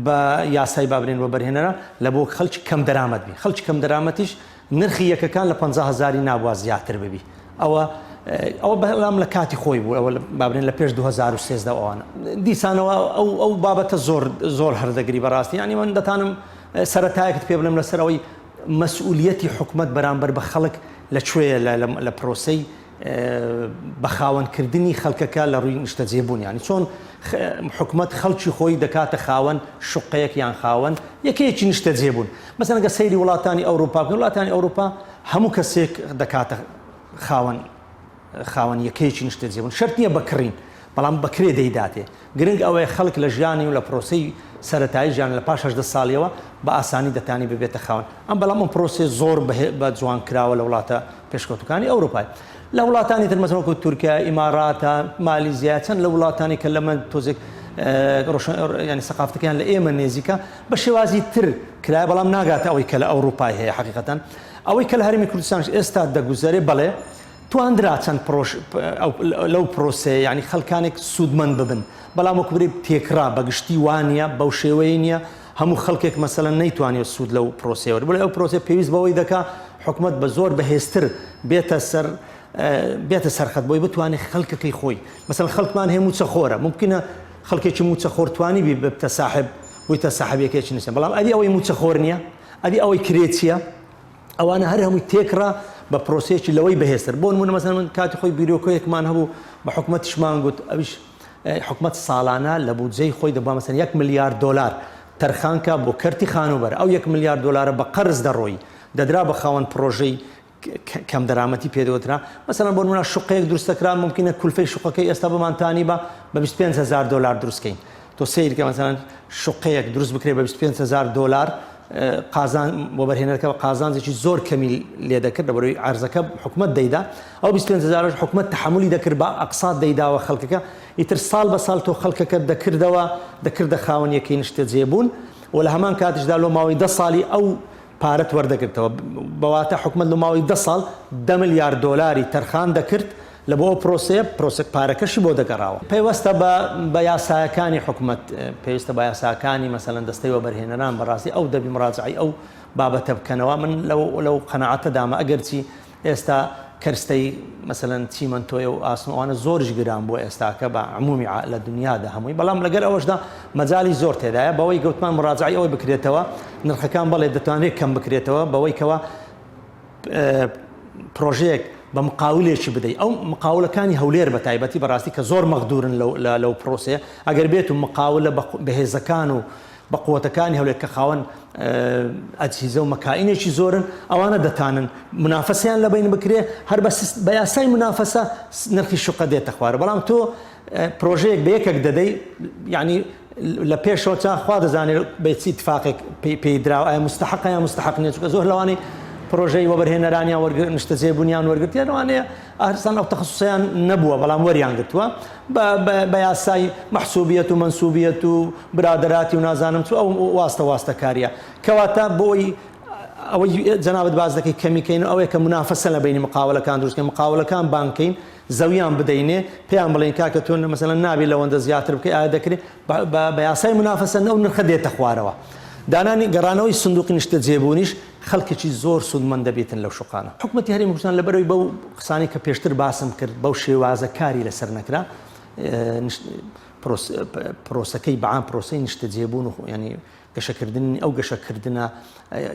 بە یاسای بابرێن وەبەرهێنەرە لە بۆ خەڵکی کەم دەرامەت بی خەڵکی کەم دەرامەتیش نرخی یەکەکان لە $50,000 نابووە زیاتر ببی. ئەوە بەڵام لە کاتی خۆی بوو ئەوە بابرێن لە پێش 2013 ئەوانە دیسانەوە ئەو بابەتە زۆر هەردەگری بەڕاستی ینی من دەتانم سەرەتایەکت پێ بڵێم لەسەر ئەوەی مەسئولیەتی حکومەت بەرامبەر بە خەڵک لەکوێیە لە پرۆسەی بەخاوەنکردنی خەڵکەکە لە ڕووی نیشتە جێبوون ینی چۆن حکومەت خەڵکی خۆی دەکاتە خاوەن شوقەیەک یان خاوەن یەکەیەکی نیشتە جێبوون. مەسەڵەن ئەگەر سەیری وڵاتانی ئەوروپا بکەین وڵاتانی ئەوروپا هەموو کەسێک دەکاتە خاوەن یەکەیەکی نیشتە جێبوون شەرت نییە بکڕین بەڵام بەکرێ دەیداتێ گرنگ ئەوەیە خەڵک لە ژیانی و لە پرۆسەی سەرەتایی ژیان لە پاش 18 ساڵیەوە بە ئاسانی دەتانی ببێتە خاوەن. ئەم بەڵام ئەم پرۆسێ زۆر بە جوان کراوە لە وڵاتە پێشکەوتەکانی ئەوروپای. لە وڵاتانی تر مەسەڵەن وەکو تورکیا ئیماراتە مالیزیا چەند لە وڵاتانی کە لەمە تۆزێک ینی سەقافتەکەیان لە ئێمە نێزیکە بە شێوازی تر کرای بەڵام ناگاتە ئەوەی کە لە ئەوروپای هەیە حقیقەتەن ئەوەی کە لە هەرێمی کوردستان ئێستا دەگوزارێ بڵێ توانرا چەند لەو پرۆسەیە ینی خەڵکانێک سوودمەند ببن بەڵام وەکو بێ تێکرا بەگشتی وانە بەو شێوەیە نییە هەموو خەڵکێک مەسەلەن نەیتوانێت سوود لەو پرۆسەوە بڵێ ئەو پرۆسە پێویست بەوەی دەکا حکومت بە زۆر بەهێزتر بێتە سەرخەت بۆی بتوانێت خەڵکەکەی خۆی مەسەلەن خەڵکمان هەیە موچەخۆرە ممکنە خەڵکێکی موچەخۆرتوانی بی بتە ساحب بوویتە ساحبێکێکی نووسێن بەڵام ئەدی ئەوەی موچەخۆر نییە ئەدی ئەوەی کرێچیە ئەوانە هەر هەمووی تێکڕا بە پرۆسەیەکی لەوەی بەهێزتر بۆ نمونە مەسەلەن من کاتی خۆی بیرۆکۆیەکمان هەبوو بە حکومەتیشمان گوت ئەویش حکومت ساڵانە لە بودجەی خۆی دەبا مەسەلەن 1 ملیار دلار تەرخانکە بۆ کەرتی خانوبەر ئەو 1 ملیار دلارە بە قەرز دەڕۆی دەدرا بە خاوەن پرۆژەی کەم دەرامەتی پێدەوترا مەسەلەن بۆ نمونە شوقەیەک دروستەکرا ممکنە کولفەی شوقەکەی ئێستا بمانتانی بە 25,000 دلار دروستکەین تۆ سیرکە مەسەلەن شوقەیەک دروست بکرێت بە 25,000 دلار قازان بۆ بەرهێنەرەکە قازانجێکی زۆر کەمی لێ دەکرد لەبەرەوەی عەرزەکە حکومت دەیدا ئەو 25,000 حکومت تحملی دەکرد بە ئەقساط دەیداوە خەڵکەکە ئیتر ساڵ بە ساڵ تۆ خەڵکەکە دەکردە خاوەن یەکەی نیشتە جێبوون و لە هەمان کاتیشدا لۆ ماوەی 10 ساڵی ئەو پارەت وەردەگرتەوە بەواتە حکومت لە ماوەی 10 ساڵ 10 ملیار دلاری تەرخان دەکرد لە بۆ پرۆسە پارەکەشی بۆ دەگەڕاوە پێوەستە بە یاسایەکانی حکومت پێویستە بە یاساکانی مەسەلەن دەستەی وەبەرهێنەران بەڕاستی ئەو دەبی مراجعی ئەو بابەتە بکەنەوە من لەو قەنەعەتەدامە ئەگەرچی ئێستا کەرستەی مەسەلەن چیمەنتۆیە و ئاسمەوانە زۆرش گران بۆ ئێستاکە بە عمومی لە دنیادا هەمووی بەڵام لەگەر ئەوەشدا مەجالی زۆر تێدایە بەوەی گوتمان مراجعی ئەوەی بکرێتەوە نرخەکان بەڵێ دەتوانێت کەم بکرێتەوە بەوەی کەوە پرۆژەیەک بە مقاولێکی بدەیت ئەو مقاولەکانی هەولێر بە تایبەتی بەڕاستی کە زۆر مەغدورن لەو پرۆسەیە ئەگەر بێت و مقاولە بەهێزەکان و بە قووەتەکانی هەولێر کە خاوەن ئەجهیزە و مەکائینێکی زۆرن ئەوانە دەتانن منافەسیان لەبین بکرێ هەر بە یاسای منافەسە نرخی شوقە دێتە خوارە بەڵام تۆ پرۆژەیەک بە یەکێک دەدەی یعنی لە پێشەوە خوا دەزانێت بەچی اتفاقێک پێیدراوە ئایا مستحق یا مستحق نییە چونکە زۆر لەوانەی پرۆژەی وەبەرهێنەرانیان نیشتە جێبوونیان وەرگرتیان ئەوانەیە ئارسان ئەو تەخەسوسیان نەبووە بەڵام وەریان گرتووە بە یاسای مەحسوبیەت و منسوبیەت و برادەراتی و نازانم چوو ئەو واستەکاریە کەواتە بۆی ئەوەی جەنابەت باز دەکەی کەمیکەین ئەوەیە کە منافەسە لە بینی مقاولەکان دروستکەین مقاولەکان بانکەین زەویان بدەینێ پێیان بڵێن کاکە تۆ مەسەلەن نابی لەوەندە زیاتر بکەی ئایا دەکرێت بە یاسای منافەسە ئەو نرخە دێتە خوارەوە دانانی گەڕانەوەی سندوقی نیشتە جێبوونیش خەڵکێکی زۆر سوودمەند دەبێتن لەو شوقانە حکومەتی هەرێمی کوردستان لەبەرەوەی بەو قسانی کە پێشتر باسم کرد بەو شێوازە کاری لەسەر نەکرا پرۆسەکەی بەعام پرۆسەی نیشتە جێبوون و ینی گەشەکردنی ئەو گەشەکردنە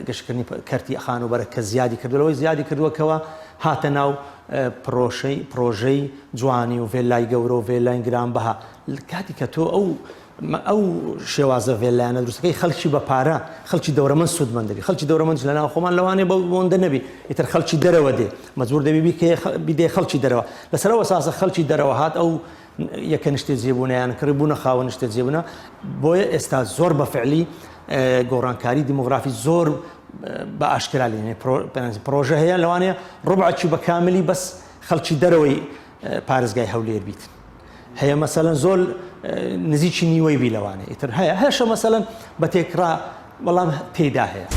گەشتکردنی کەرتی خانوبەرە کە زیادی کردەوەی زیادی کردووەکەوە هاتە ناو پرۆژەی جوانی و ڤێلای گەورە و ڤێلای گرانبەها کاتی کە تۆ ئەو شێوازە ڤێلایانە دروستەکەی خەڵکی بە پارە خەڵکی دەورەمەند سوودمەند دەبی خەڵکی دەورەمەند لە ناو خۆمان لەوانێ بەوەندە نەبی ئیتر خەڵکی دەرەوە دێ مەجبور دەبی بیدێ خەڵکی دەرەوە لەسەرەوە ئەساسە خەڵکی دەرەوە هات ئەو یەکە نیشتە جێبوونیان کرد بوونە خاوەن نیشتە جێبوونە بۆیە ئێستا زۆر بەفعلی گۆڕانکاری دیمۆگرافی زۆر بە ئاشکرا لێنێ پرۆژە هەیە لەوانەیە ڕوبعی بە کاملی بەس خەڵکی دەرەوەی پارێزگای هەولێر بیت هەیە مەسەلەن زۆر نزیکی نیوەی بی لەوانەیە ئیتر هەیە هەشە مەسەلەن بە تێکرا بەڵام پێیدا هەیە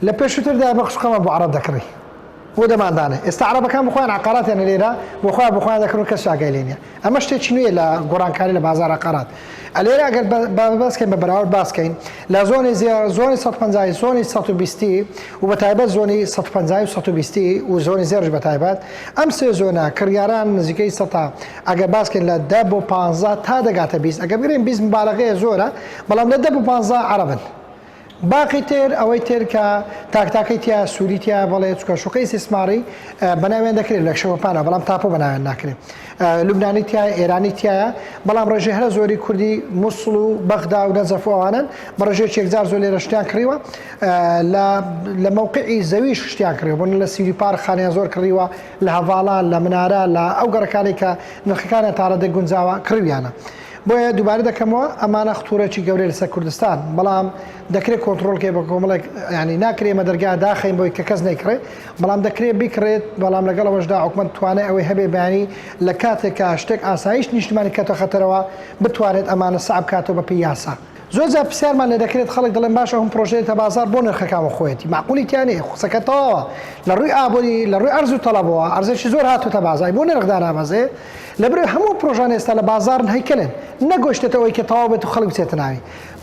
لە پێشووتردا بە قوشقەمە بۆ عەرەب دەکڕی بۆ دەماندانە ئێستا عەرەبەکان بخۆیان عقاراتیانە لێرە بۆخوا دەکڕن کەس ئاگای لێ نییە ئەمە شتێکی نوێ لە گۆڕانکاری لە بازار عقارات ئەلێرە ئەگەر باسکەین بە بەراورد باسکەین لە زۆنی 150 زۆنی 120 و بە تایبەت زۆنی 150 و 120 و زۆنی زێرش بە تایبەت ئەم سێ زۆنە کڕیاران نزیکەی 100 ئەگەر باسکەین لە 10 بۆ 15 تا دەگاتە 20 ئەگەر بگرین 20 مبالغەیە زۆرە بەڵام لە 10 بۆ 15 عەرەبن باقی تر ئەوەی تر کە تاکتاکەی تیا سووری تیا بەڵێ چکە شوقەی سیسماری بەناوێن دەکرێت لە شەوەپانە بەڵام تاپۆ بەناوێن ناکرێت لوبنانی تایە ئێرانی تایە بەڵام ڕێژەی هەرە زۆری کوردی مووسڵ و بەغدا و نەجەف ئەوانن بە ڕێژەیەکی یەکجار زۆر لێرە شتیان کڕیوە لە مووقعی زەویش شتیان کڕیوە بۆن لە سیوری پار خانیان زۆر کڕیوە لە هەڤاڵان لە منارە لە ئەو گەڕەکانی کە نرخەکانە تارە دەگونجاوە کڕویانە بۆیە دووبارە دەکەمەوە ئەمانە خطورێکی گەورەی لەسەر کوردستان بەڵام دەکرێت کۆنتترۆلکێ بە کۆمەڵێک ینی ناکرێمە دەرگا داخین بۆی کە کەس نەیکڕێت بەڵام دەکرێت بیکڕێت بەڵام لەگەڵەوەشدا حکومەت توانێت ئەوەی هەبێ بەیانی لە کاتێکا شتێک ئاسایش نیشتمانی کەتە خەتەرەوە بتوانێت ئەمانە سعب کاتەوە بەپی یاسا زۆر جار پرسیارمان لێ دەکرێت خەڵک دەڵێن باشە هەم پرۆژەیە تە بازار بۆ نرخەکانەوە خۆیەتی معقولی تیانەیە قسەکە تەواوە لە ڕووی ئابووری لە ڕووی ئەرز و تەڵەبەوە ئەرزێکی زۆر هاتوتە بازای بۆ نرخدان ئامازێ لەبرێ هەموو پرۆژان ئێستا لە بازارن هەیکلن نەگۆشتێتەوەی کە تەواو بێت و خەڵک بچێتە ناوی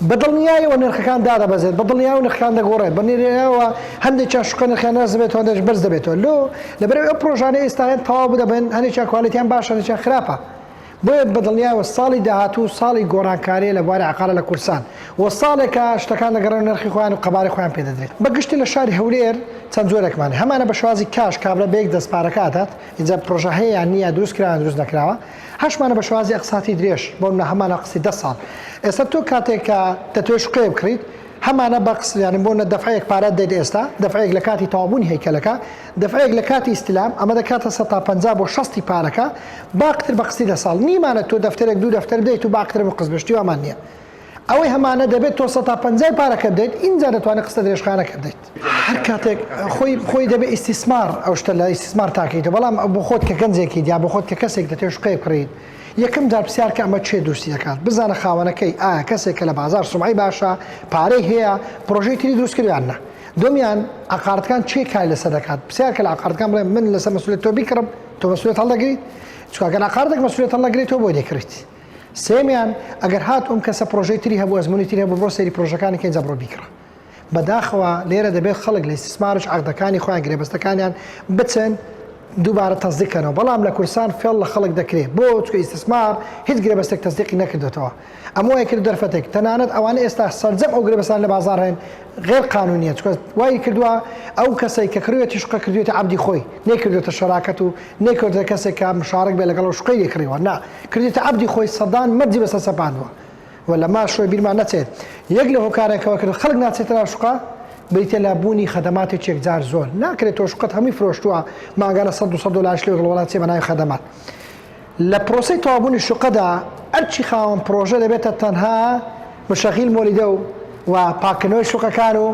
بەدڵنیایەوە نرخەکان دادەبەزێت بەدڵنیای و نرخەکان دەگۆڕێت بەنیرەوە هەندێکیان شوقە نرخیان نەرز دەبێت هەندێک بەرز دەبێتەوە لۆ لەبرێ ئەو پرۆژانە ئێستا هێن تەواو بدەبن هەندێکیان کوالیتیان باشە هەندێکیان خراپە بۆیە بەدڵنیایەوە ساڵی داهاتوو ساڵی گۆڕانکاری لە بواری عقارە لە کورسان و ساڵێکە شتەکان دەگەڕێن نرخی خۆیان و قەباری خۆیان پێدەدرێت بەگشتی لە شاری هەولێر چەند جۆرێکمان هەمانە بە شوازی کاش کابرا بەیەک دەستپارەکاتات اینجا پرۆژە هەیە نییە دروست کراوە دروست نەکراوە هەشمانە بە شوازی ئەقساتی درێژ بۆ منە هەمانە قسەی 10 ساڵ ئێستا تۆ کاتێکە دەتوێت شقێ بکڕیت هەمانە بەقس یانی بۆنە دەفعەیەک پارەت دەیت ئێستا دەفعەیەک لە کاتی تەوابوونی هەیکەلەکە دەفعەیەک لە کاتی ئیستلام ئەمە دەکاتە 150 بۆ 60 پارەکە باقتر بە قسەی 10 ساڵ نیمانە تۆ دەفتەرێک دوو دەفتەر بدەیت و باقتر بە قسبشتی ئەمان نییە ئەوەی هەمانە دەبێت تۆ 150 پارەکە بدەیت اینجا دەتوانێت قسە درێژخانەکە بدەیت هەر کاتێک خۆی دەبێت ئیسیسمار ئەو شتە لە ئیسیسمار تاکەیتەوە بەڵام بۆ خۆت کە گەنجێکی یا بۆ خۆت کە کەسێک دەتێت شقەیە بکڕیت یەکەم جار پرسیارکە ئەمە چێ دووسی دەکات بزانە خاوەنەکەی ئایا کەسێکە لە بازار سومعی باشە پارەی هەیە پرۆژەی تری دروست کردویاننا دومیان عقارەتەکان چێ کای لەسەر دەکات پرسیارکە لە عقارەتەکان بڵێ من لەسەر مەسئولیت تۆ بیکڕم تۆ مەسئولیت هەڵدەگریت چونکە ئەگەر عقارەتێک مەسئولیت هەڵدەگریت تۆ بۆی دەکڕیت سێمیان ئەگەر هات ئەم کەسە پرۆژەی تری هەبوو ئەزمموی تری هەبوو بۆ سەری پرۆژەکانی کەنجە بڕۆ بیکڕە بەداخەوە لێرە دەبێت خەڵک لە ئیسیسمارش عقدەکانی خۆیان گرێبەستەکانیان بچن دووبارە تەزدیقکەنەوە بەڵام لە کورسان فێڵ لە خەڵک دەکرێت بۆ چکە ئیسیسمار هیچ گرێبەستێک تەزدیقی نەکردێتەوە ئەمەوەی کرد دەرفەتێک تەنانەت ئەوانە ئێستا سەرجەم ئەو گرێبەستان لە بازار هێن غێر قانونیە چکە وای کردووە ئەو کەسەی کە کردوێتی شقە کردوێتە عەبدی خۆی نەکردوێتە شەراکەت و نەکردوێتە کەسێک کە مشارک بێ لەگەڵ شقەی لێکڕیوە نا کردوێتە عەبدی خۆی سەدان مەرجی بەسەر سەپاندووە و لە ماشۆی بیرمان نەچێت یەک لە هۆکارێکەوە کرد خەڵک ناچێتە ناو شقە بریتە لە بوونی خەدەماتێک جار زۆر ناکرێت تۆ شقەت هەمووی فرۆشتووە ماگانە 100 دلار لێ وڵات چێ بەناوی خەدەمات لە پرۆسی تەوابوونی شقەدا ئەرچی خاوەن پرۆژە دەبێتە تەنها مشەغیل مۆلیدە و پاکردنەوەی شوقەکان و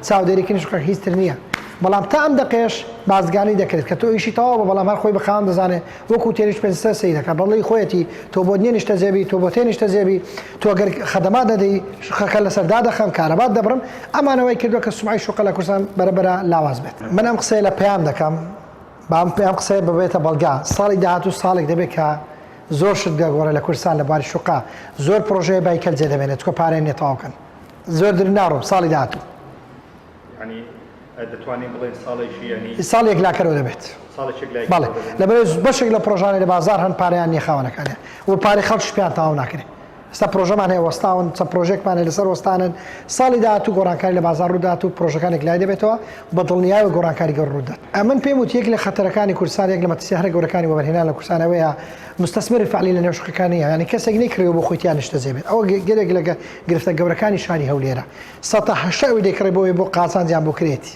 چاودێریکردنی شوقەکە هیچتر نییە بەڵام تا ئەم دەقێش بازرگانی دەکرێت کە تۆ ئیشی تەواوە بەڵام هەر خۆی بەخاوەن دەزانێت وەکو تێریش پێنجسە سەی دەکات بەڵی خۆیەتی تۆ بۆ نییە نیشتە زێبی تۆ بۆ تێ نیشتە زێبی تۆ ئەگەر خەدەمات دەدەی شوقەکە لەسەردا دەخەم کارەبات دەبڕم ئەمانەوەی کردووە کە سومعی شوقە لە کورسان بەرەبەرە لاواز بێت من ئەم قسەی لە پەیام دەکەم بام پێم قسەی ببێتە بەڵگا ساڵی داهاتوو ساڵێک دەبێت کە زۆر شت دەگۆڕێ لە کورسان لە باری شوقا زۆر پرۆژەیە بایکەل جێ دەبێنێت چکە پارەی نیە تەواوکەن زۆر در ناڕۆم ساڵی داهاتوو دەتوانین بڵێن ساڵێکی ینی ساڵێک لاکەرەوە دەبێت بەڵێ لەبەرێ بەشێک لە پرۆژانی لە بازار هەن پارەیان نیە خاوەنەکانیان و پارەی خەڵکیش پێیان تەواو ناکرێت ئێستا پرۆژەمان هەیە وەستاون چەند پرۆژێکمان هەیە لەسەر وەستانن ساڵی داهاتوو گۆڕانکاری لە بازار ڕوودات و پرۆژەکانێک لای دەبێتەوە بە دڵنیای و گۆڕانکاری گەڕ ڕوودات ئەمن پێم وت یەک لە خەتەرەکانی کورسان یەک لە مەترسیە گەورەکانی وەبەرهێنان لە کورسانەوەیە مستەسمری فعلی لە نێو شوقەکانی ینی کەسێک نەیکڕێەوە بۆ خۆی تیان نیشتە زێبێت ئەوە گەرێک لە گرفتە گەورەکانی شاری هەولێرە 180 دەیکڕێ بۆ قازانجیان بۆ کرێتی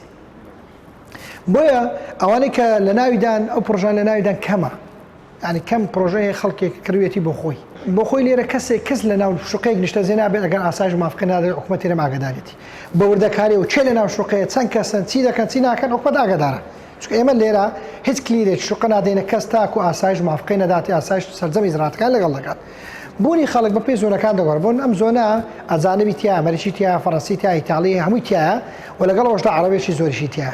بۆیە ئەوانەی کە لە ناویدان ئەو پرۆژان لە ناویدان کەمە ینی کەم پرۆژەیە خەڵکێک کروێتی بۆ خۆی لێرە کەس لە ناو شوقەیەک نیشتە زێ نابێت ئەگەر ئاسایش مافکە نادێت حکومەتی لەم ئاگادارێتی بە وردەکاری و چێ لە ناو شوقەیە چەند کەسن چی دەکەن چی ناکەن حکومەت ئاگادارە چونکە ئێمە لێرە هیچ کلیرێک شوقە نادێنە کەس تاکو ئاسایش مافکەی نەداتی ئاسایش سەرجەمی زراعەتەکان لەگەڵ دەکات بوونی خەڵک بە پێی زۆنەکان دەگۆڕ بۆن ئەم زۆنە ئەجانبی تایە ئەمریکی تایە فەڕەنسی تایە ئیتاڵی هەمووی تایە و لەگەڵەوەشدا عەرەبێکی زۆریشی تایە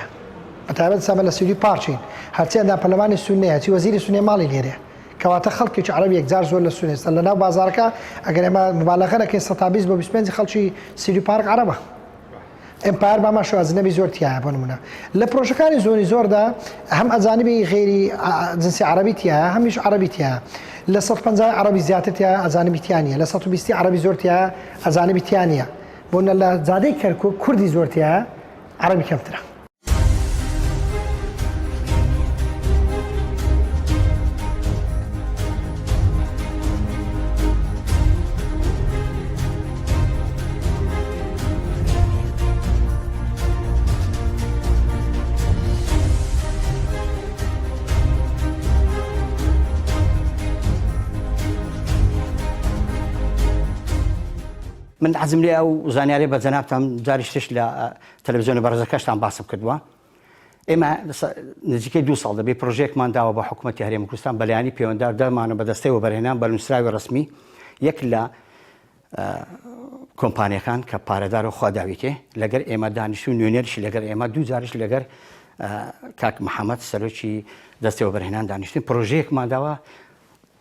بەتایبەت سەمە لە سوودی پارچین هەرچیاندا پەرلەمانی سونەیە چی وەزیری سونێ ماڵی لێرەیە کەواتە خەڵکێکی عەرەبی یەکجار زۆر لە سونێستە لە ناو بازارەکە ئەگەر ئێمە مبالەغە نەکەین 120 بۆ 25 خەڵکی سوودی پارک عەرەبە ئەمپار باماشەوە ئەجنەبی زۆر تایە بۆ نمونە لە پرۆژەکانی زۆنی زۆردا هەم ئەجانبی غێری جنسی عەرەبی تایە هەمیش عەرەبی تایە لە 150 عەرەبی زیاتر تایە ئەجانبی تیانە لە 120 عەرەبی زۆر تایە ئەجانبی تیانە بۆ لە زادەی کەرکووک کوردی زۆر تایە عەرەبی کەمترە من عزم لي ئەو زانیاری بە جەنابتان جاریشتش لە تەلەڤیزیۆنە بەڕێزەکەشتان باسم کردووە. ئێمە نزیکەی 2 ساڵ دەبێت پرۆژێکمان داوە بە حکوومەتی هەرێمی کوردستان بەلایانی پەیوەنددار دەرمانە بەدەستەوە بەرهێنان بە نووسراوی ڕسمی یەک لە کۆمپانیەکان کە پارەدار و خودداویتێ لەگەر ئێمە دانیشت و نوێنەرشی لەگەر ئێمە 2 جارش لەگەر کاک محەممەد سەرۆکی دەستەوە بەرهێنان دانیشتن پرۆژەیەکمان داوە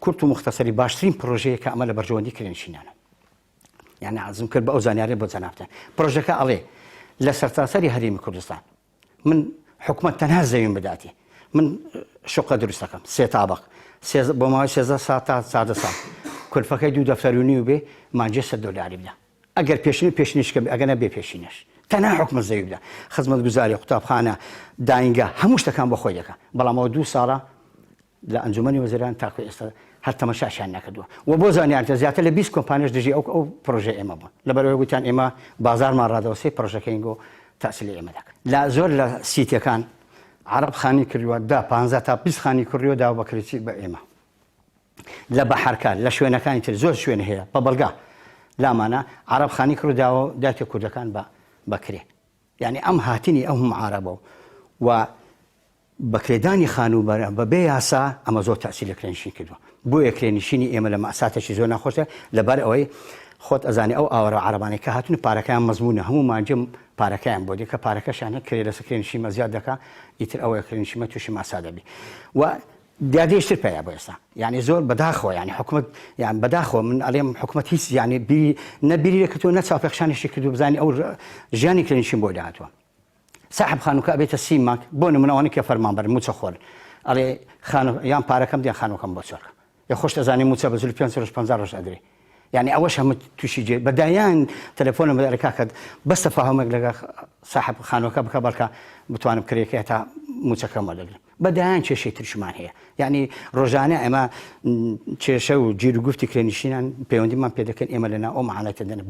کورت و مختصری باشترین پرۆژەیە کە ئەمە لە بەرژەوەندی کرێنشینانە. یعنی عزم کرد بە ئەو زانیاری بۆ جەنابتان پرۆژەکە ئەڵێ لە سەرتاسەری هەرێمی کوردستان من حکومەت تەنها زەوین بداتی من شقە دروست دەکەم 3 تابق بۆ ماوەی 13 ساعت تا 14 ساعت کولفەکەی 2 دەفتەرونی و بێ مانجێ $100 بدە ئەگەر پێشنیش کە ئەگەنە بێ پێشینش تەنها حکومەت زەوی بدە خزمەتگوزاری قوتابخانە داینگە هەموو شتەکان بۆ خۆی دەکە بەڵام ئەوە 2 ساڵە لە ئەنجومەنی وەزیران تاکو ئێستا هەر تەماشاشیان نەکردووە و بۆ زانیارتە زیاتر لە 20 کۆمپانیاش دژی ئەو پرۆژە ئێمە بوون لەبەرەوەی گوتیان ئێمە بازارمان ڕادەوەسێ پرۆژەکەین گۆ تاسیلی ئێمە دەکەن لە زۆر لە سیتەکان عرب خانی کردووە 15 تا 20 خانی کردووە داوە بەکرێتی بە ئێمە لە بەحەرکان لە شوێنەکانی تر زۆر شوێن هەیە بە بەڵگا لامانە عرب خانی کرد داوە داتێ کوردەکان بەکرێ یعنی ئەم هاتنی ئەو عربە و بەکرێدانی خانوبەر بەبێ یاسا ئەمە زۆر تاسیلی کرێنشین کردووە بۆیە کرێنشینی ئێمە لە مەساتێکی زۆر ناخۆشە لەبەر ئەوەی خۆت ئەزانی ئەو ئاوەرە عربانەی کە هاتون پارەکەیان مەزمونە هەموو مانجم پارەکەیان بۆ دیکە پارەکەشانە کرێ لەسەر کرێنشیمە زیاد دەکا ئیتر ئەوەیە کرێنشیمە تووشی ماسا دەبی و دیادێشتر پێیا بۆ ئێستا یعنی زۆر بەداخەوە یعنی حکومت یان بەداخەوە من ئەڵێم حکومەت هیچ یعنی نەبیری کردووە نە چاوپێخشانێکی کردو بزانانی ئەو ژیانی کرێنشین بۆ داهاتوە صاحب خانووکە ئەبێتە سیماک بۆ نمونەوەی کە فەرمانبەر موچە خۆر ئەڵێ یان پارەکەم دیان خانووکەم بۆ چۆرکە یا خۆش دەزانی موچە بە 550 ڕۆژ ئەدرێ یعنی ئەوەش هەموو تووشی جێ بەدایان تەلەفۆنە بەدارەکەکەت بەستە فاهمێک لەگە صاحب خانووکە بکە بەڵکە بتوانم کرێکە تا موچەکەم وەرەگرم بەدایان کێشەی ترشمان هەیە یعنی ڕۆژانە ئێمە کێشە و گیر و گفتی کرێنشینان پەیوەندیمان پێ دەکەن ئێمە لەنا ئەو مەعانەتە دەن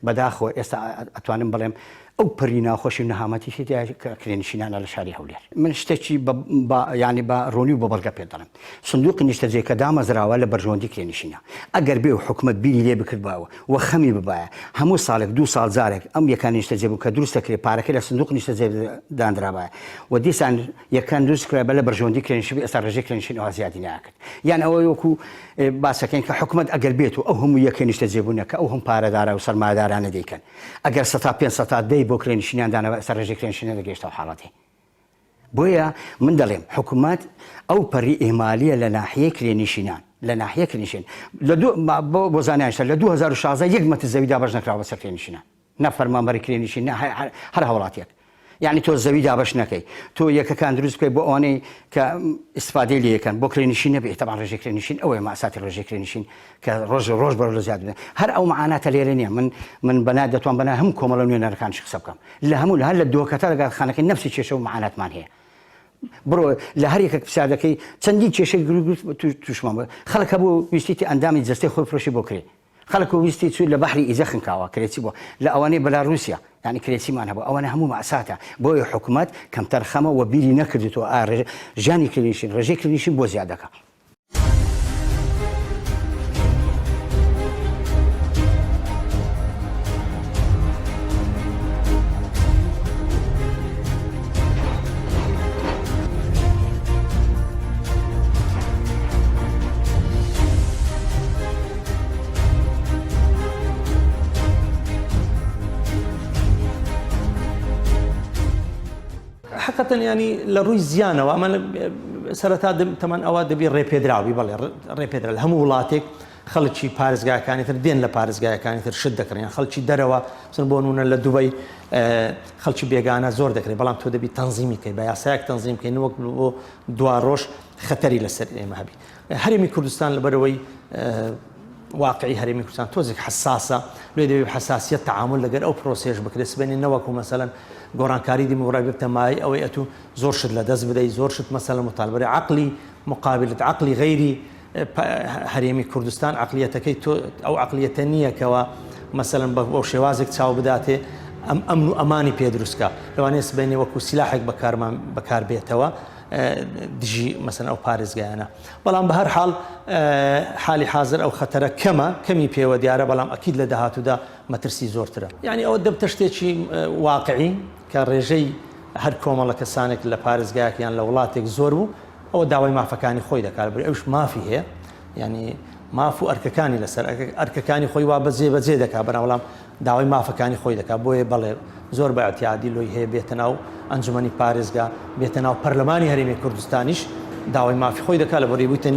بەداخەوە ئێستا ئەتوانم بڵێم ئەو پەری ناخۆشی و نەهامەتیشی کرێنشینانە لە شاری هەولێر من شتێکی ینی بە ڕۆنی و بە بەڵگە پێ دەڵم سندوقی نیشتەجێ کە دامەزراوە لە بەرژەوەندی کرێنشینە ئەگەر بێ و حکومەت بیری لێ بکردباوە و خەمی ببایە هەموو ساڵێک 2 ساڵ جارێک ئەم یەکان نیشتەجێ بوو کە دروست دەکرێت پارەکە لە سندوق نیشتەجێ دانرابایە و دیسان یەکان دروست کرابە لە بەرژەوەندی کرێنشین ئێستا ڕێژەی کرێنشین ئەوە زیادی ناکرد یان ئەوە وەکو باسەکەین کە حکومەت ئەگەر بێت و ئەو هەموو یەکە نیشتەجێ بوونە کە ئەو هەم پارەدارە و سەرمایه‌دارانە دەیکەن ئەگەر 500 دەی بۆ کرێنشینیان ئێستا ڕێژەی کرێنشینە دەگەیشتەوە حاڵەتی بۆیە من دەڵێم حکوومەت ئەو پەری ئێمالیە لە ناحیەی کرێنشینان لە ناحیە کرێنشین بۆ زانیانشتە لە 2016 یەک مەتر زەوی دابەش نەکراوە سەر کرێنشینە نە فەرمانبەری کرێنشین نە هەر هەوڵاتێک یعنی تۆ زەوی دابەش نەکەی تۆ یەکەکان دروست بکەی بۆ ئەوانەی کە ئیسفادەی لێ یەکەن بۆ کرێنشین نەبێت تەبان ڕێژەی کرێنشین ئەوەیە ماساتی ڕێژەی کرێنشین کە ڕۆژ بەرەو لە زیاد بێت هەر ئەو معاناتە لێرە نییە من بەنا دەتوان بەنا هەموو کۆمەڵە نوێنەرەکانش قسە بکەم لە هەموو هەر لە دۆکەتە لەگەڵ خانەکەی نەفسی کێشە و معاناتمان هەیە بڕۆ لە هەر یەکێک پرسیارەکەی چەندین کێشەی تووشمان بوو خەڵک بۆ ویستی ئەندامی جەستەی خۆی فرۆشی بۆ کرێ خەڵک ویستی چووی لە بەحری ئیزە خنکاوە کرێتی بۆ لە ئەوانەی بەلاڕوسیا یعنی کرێتیمان هەبوو ئەوانە هەموو مەساتە بۆیە حکوومەت کەمتەر خەمە و بیری نەکردێتەوە ژیانی کرێنشین ڕێژەی کرێنشین بۆ زیاد دەکات حقیقەتەن ینی لە ڕووی زیانەوە ئەمە سەرەتا تەمان ئەوە دەبی ڕێپێدراوی بەڵێ ڕێپێدرا لە هەموو وڵاتێک خەڵکی پارێزگایەکانی تر دێن لە پارێزگایەکانی تر شت دەکڕیان خەڵکی دەرەوە بۆ نمونە لە دوبەی خەڵکی بێگانە زۆر دەکرێت بەڵام تۆ دەبی تەنزیمیکەی بە یاسایەک تەنزیمکەی وەک بۆ 2 ڕۆژ خەتەری لەسەر ئێمە هەبی هەرێمی کوردستان لەبەرەوەی واقعی هەرێمی کوردستان تۆزێک حساسە لێ دەبێت حساسیت تعامل لەگەر ئەو پرۆسێژ بکرێت سبێنی نەوەکو مەسەلەن گۆڕانکاری دیموگرافی تەمای ئەوەی ئەتو زۆر شت لە دەست بدەیت زۆر شت مەسەلە مطالبەری عقلی مقابلت عقلی غیری هەرێمی کوردستان عقلیەتەکەی تۆ ئەو عقلیەتە نییە کەەوە مەسەلەن بۆ شێوازێک چاو بداتێ ئەمن و ئەمانی پێ دروستکە لەوانەیە سبێنێ وەکو سیلاحێک بەکار بێتەوە دژی مەسەن ئەو پارێزگایانە بەڵام بە هەر حاڵ حالی حاضر ئەو خەتەرە کەمی پێوە دیارە بەڵام ئەکید لە داهاتوودا مەترسی زۆرترە یعنی ئەوە دەبتە شتێکی واقعی کە ڕێژەی هەر کۆمەڵە کەسانێک لە پارێزگایەکیان لە وڵاتێک زۆر بوو ئەوە داوای مافەکانی خۆی دەکات بێ ئەوش مافی هەیە ینی ماف و ئەرکەکانی لەسەر ئەرکەکانی خۆی وا بەجێ دەکات بەناوەڵام داوای مافەکانی خۆی دەکات بۆیە بەڵێ زۆر بە ئەتیادی لۆی هەیە بێتە ناو ئەنجومەنی پارێزگا بێتە ناو پەرلەمانی هەرێمی کوردستانیش داوای مافی خۆی دەکات لە بەڕێ بوویتە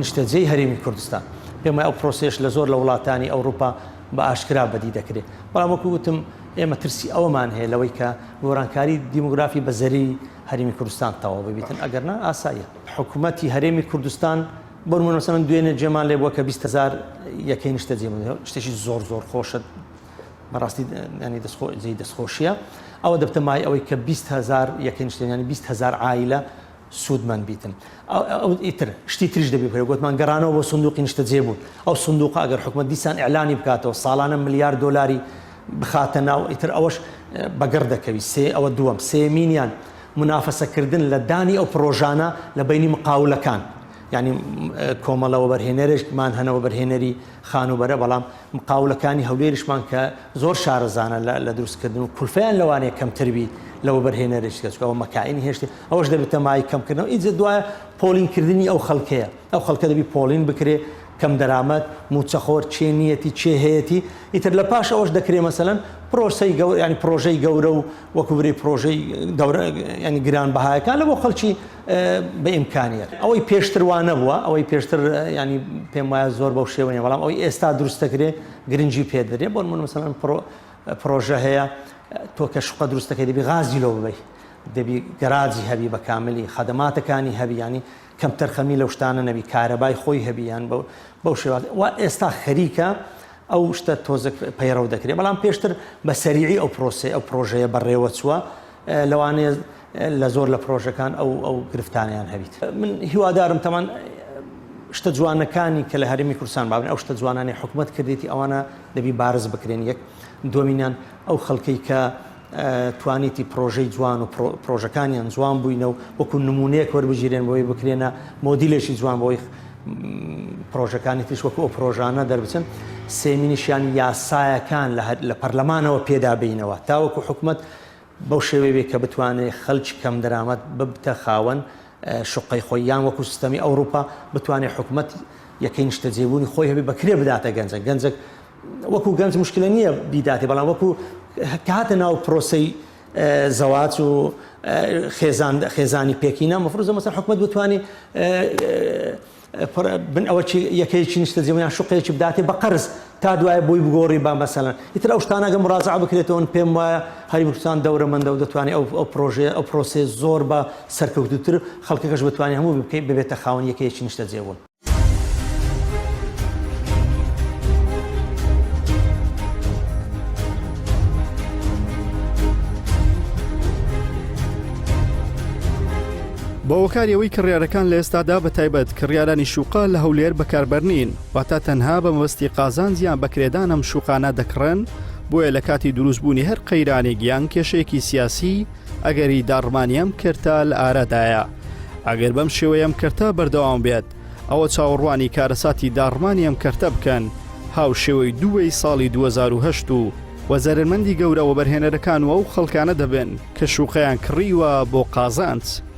نیشتەجێی هەرێمی کوردستان پێم وایە ئەو پرۆسێش لە زۆر لە وڵاتانی ئەوروپا بە ئاشکرا بەدی دەکرێت بەڵام وەکو وتم ئێمە ترسی ئەوەمان هەیە لەوەی کە گۆڕانکاری دیموگرافی بەزەری هەرێمی کوردستان تەواو ببیتن ئەگەرنا ئاساییە حکوومەتی هەرێمی کوردستان بۆ نمونە مەسەڵەن دوێنێ جێمان لێ بووە کە 20,000 یەکەی نیشتەجێ شتێکی زۆر خۆشە بەڕاستی ینی دەستخۆشیە ئەوە دەبتە مای ئەوەی کە 20,000 یەکەی نیشتەجێ 20,000 عائیلە سوودمەند بیتن ئیتر شتی تریش دەبێت گوتمان گەڕانەوە بۆ سندوقی نیشتەجێ بوون ئەو سندوق ئەگەر حکوومەت دیسان ئیعلانی بکاتەوە ساڵانە ملیار دۆلاری بخاتە ناو ئیتر ئەوەش بەگەڕ دەکەوی ئەوە دووەم سێمینیان منافەسەکردن لە دانی ئەو پرۆژانە لە بینی مقاولەکان ینی کۆمەڵەوە بەرهێنەرێکمان هەنەوە بەرهێنەری خانوبەرە بەڵام مقاولەکانی هەولێریشمان کە زۆر شارەزانە لە دروستکردن و کولفیان لەوانەیە کەمتربی لەوە بەرهێنەرێک کەسەوە مەکائینی هێشتی ئەوەش دەبێتە مای کەمکردنەوە ئیجە دوایە پۆلینکردنی ئەو خەڵکەیە ئەو خەڵکە دەبی پۆلین بکرێ کەم دەرامەت موچەخۆر چێ نیەتی چێ هەیەی ئیتر لە پاش ئەوەش دەکرێت مەسەلەن ینی پرۆژەی گەورە و وەکوبری پرۆژەی ینی گرانبەهایەکان لە بۆ خەڵکی بە ئیمکانیت ئەوەی پێشتروانە بووە ئەوەی پێشتر ینی پێم وایە زۆر بەو شێوەیە بەڵام ئەوەی ئێستا دروستەکرێ گرنگی پێدرێ بۆ نمونە مەسەلەن پرۆژە هەیە تۆ کە شقە دروستەکەی دەبی غازی لەو ببەی دەبی گەراجی هەبی بە کاملی خەدەماتەکانی هەبی ینی کەم تەرخەمی لەو شتانە نەبی کارەبای خۆی هەبییان بەو شێوات وا ئێستا خەریکە ئەو شتە تۆزێک پەیڕەو دەکرێت بەڵام پێشتر بە سەریعی ئەو پرۆژەیە بەڕێوە چووە لەوانەیە لە زۆر لە پرۆژەکان ئەو گرفتانیان هەبیت من هیوادارم تەمان شتە جوانەکانی کە لە هەرێمی کوردستان بابن ئەو شتە جوانانی حکوومەت کردێتی ئەوانە دەبی بارز بکرێن یەک دومینیان ئەو خەڵکەی کە توانیتی پرۆژەی جوان و پرۆژەکانیان جوان بووینە و وەکو نمونەیەک وەربژیرێن بۆی بکرێنە مۆدیلێکی جوان بۆی پرۆژەکانی تریش وەکو ئەو پرۆژانە دەربچن سێمینیشیان یاسایەکان لە پەرلەمانەوە پێدابینەوە تاوەکو حکوومەت بەو شێوەیە کە بتوانێت خەڵکی کەم دەرامەت ببتە خاوەن شقەی خۆیان وەکو سیستەمی ئەوروپا بتوانێت حکوومەت یەکەی نیشتەجێبوونی خۆی هەبی بەکرێ بداتە گەنجێک وەکو گەنج مشکلە نییە بیداتی بەڵام وەکو کاتە ناو پرۆسەی زەواج و خێزانی پێکینە مەفروضە مەسەڵەن حکوومەت بتوانێت بن ئەوە یەکەیەکی نیشتەجێبوونیان شوقەیەکی بداتێ بە قەرز تا دوایە بۆی بگۆڕی با مەسەڵەن ئیتر ئەو شتانەگە مراجعە بکرێتەوە پێم وایە هەرێمی کوردستان دەورەمەندە و دەتوانێت ئەو پرۆژێ ئەو پرۆسێ زۆر بە سەرکەوتووتر خەڵکەکەش بتوانێت هەموو ببێتە خاوەن یەکەیەکی نیشتەجێبوون. بەوەکاریەوەی کڕیارەکان لە ئێستادا بە تایبەت کڕیارانی شوقە لە هەولێر بەکاربەرنین واتە تەنها بە مەبەستی قازانجیان بەکرێدانم شوقانە دەکڕن بۆیە لە کاتی دروستبوونی هەر قەیرانێکیان کێشەیەکی سیاسی ئەگەری داڕمانیەم کردە لە ئارەدایە ئەگەر بەم شێوەیەم کردە بەردەوام بێت ئەوە چاوەڕوانی کارەساتی داڕمانیەم کردە بکەن هاو شێوەی دووەی ساڵی 2010 و وەزەرمەندی گەورە و بەرهێنەرەکان و ئەو خەڵکانە دەبن کە شوقەیان کڕیوە بۆ قازانج.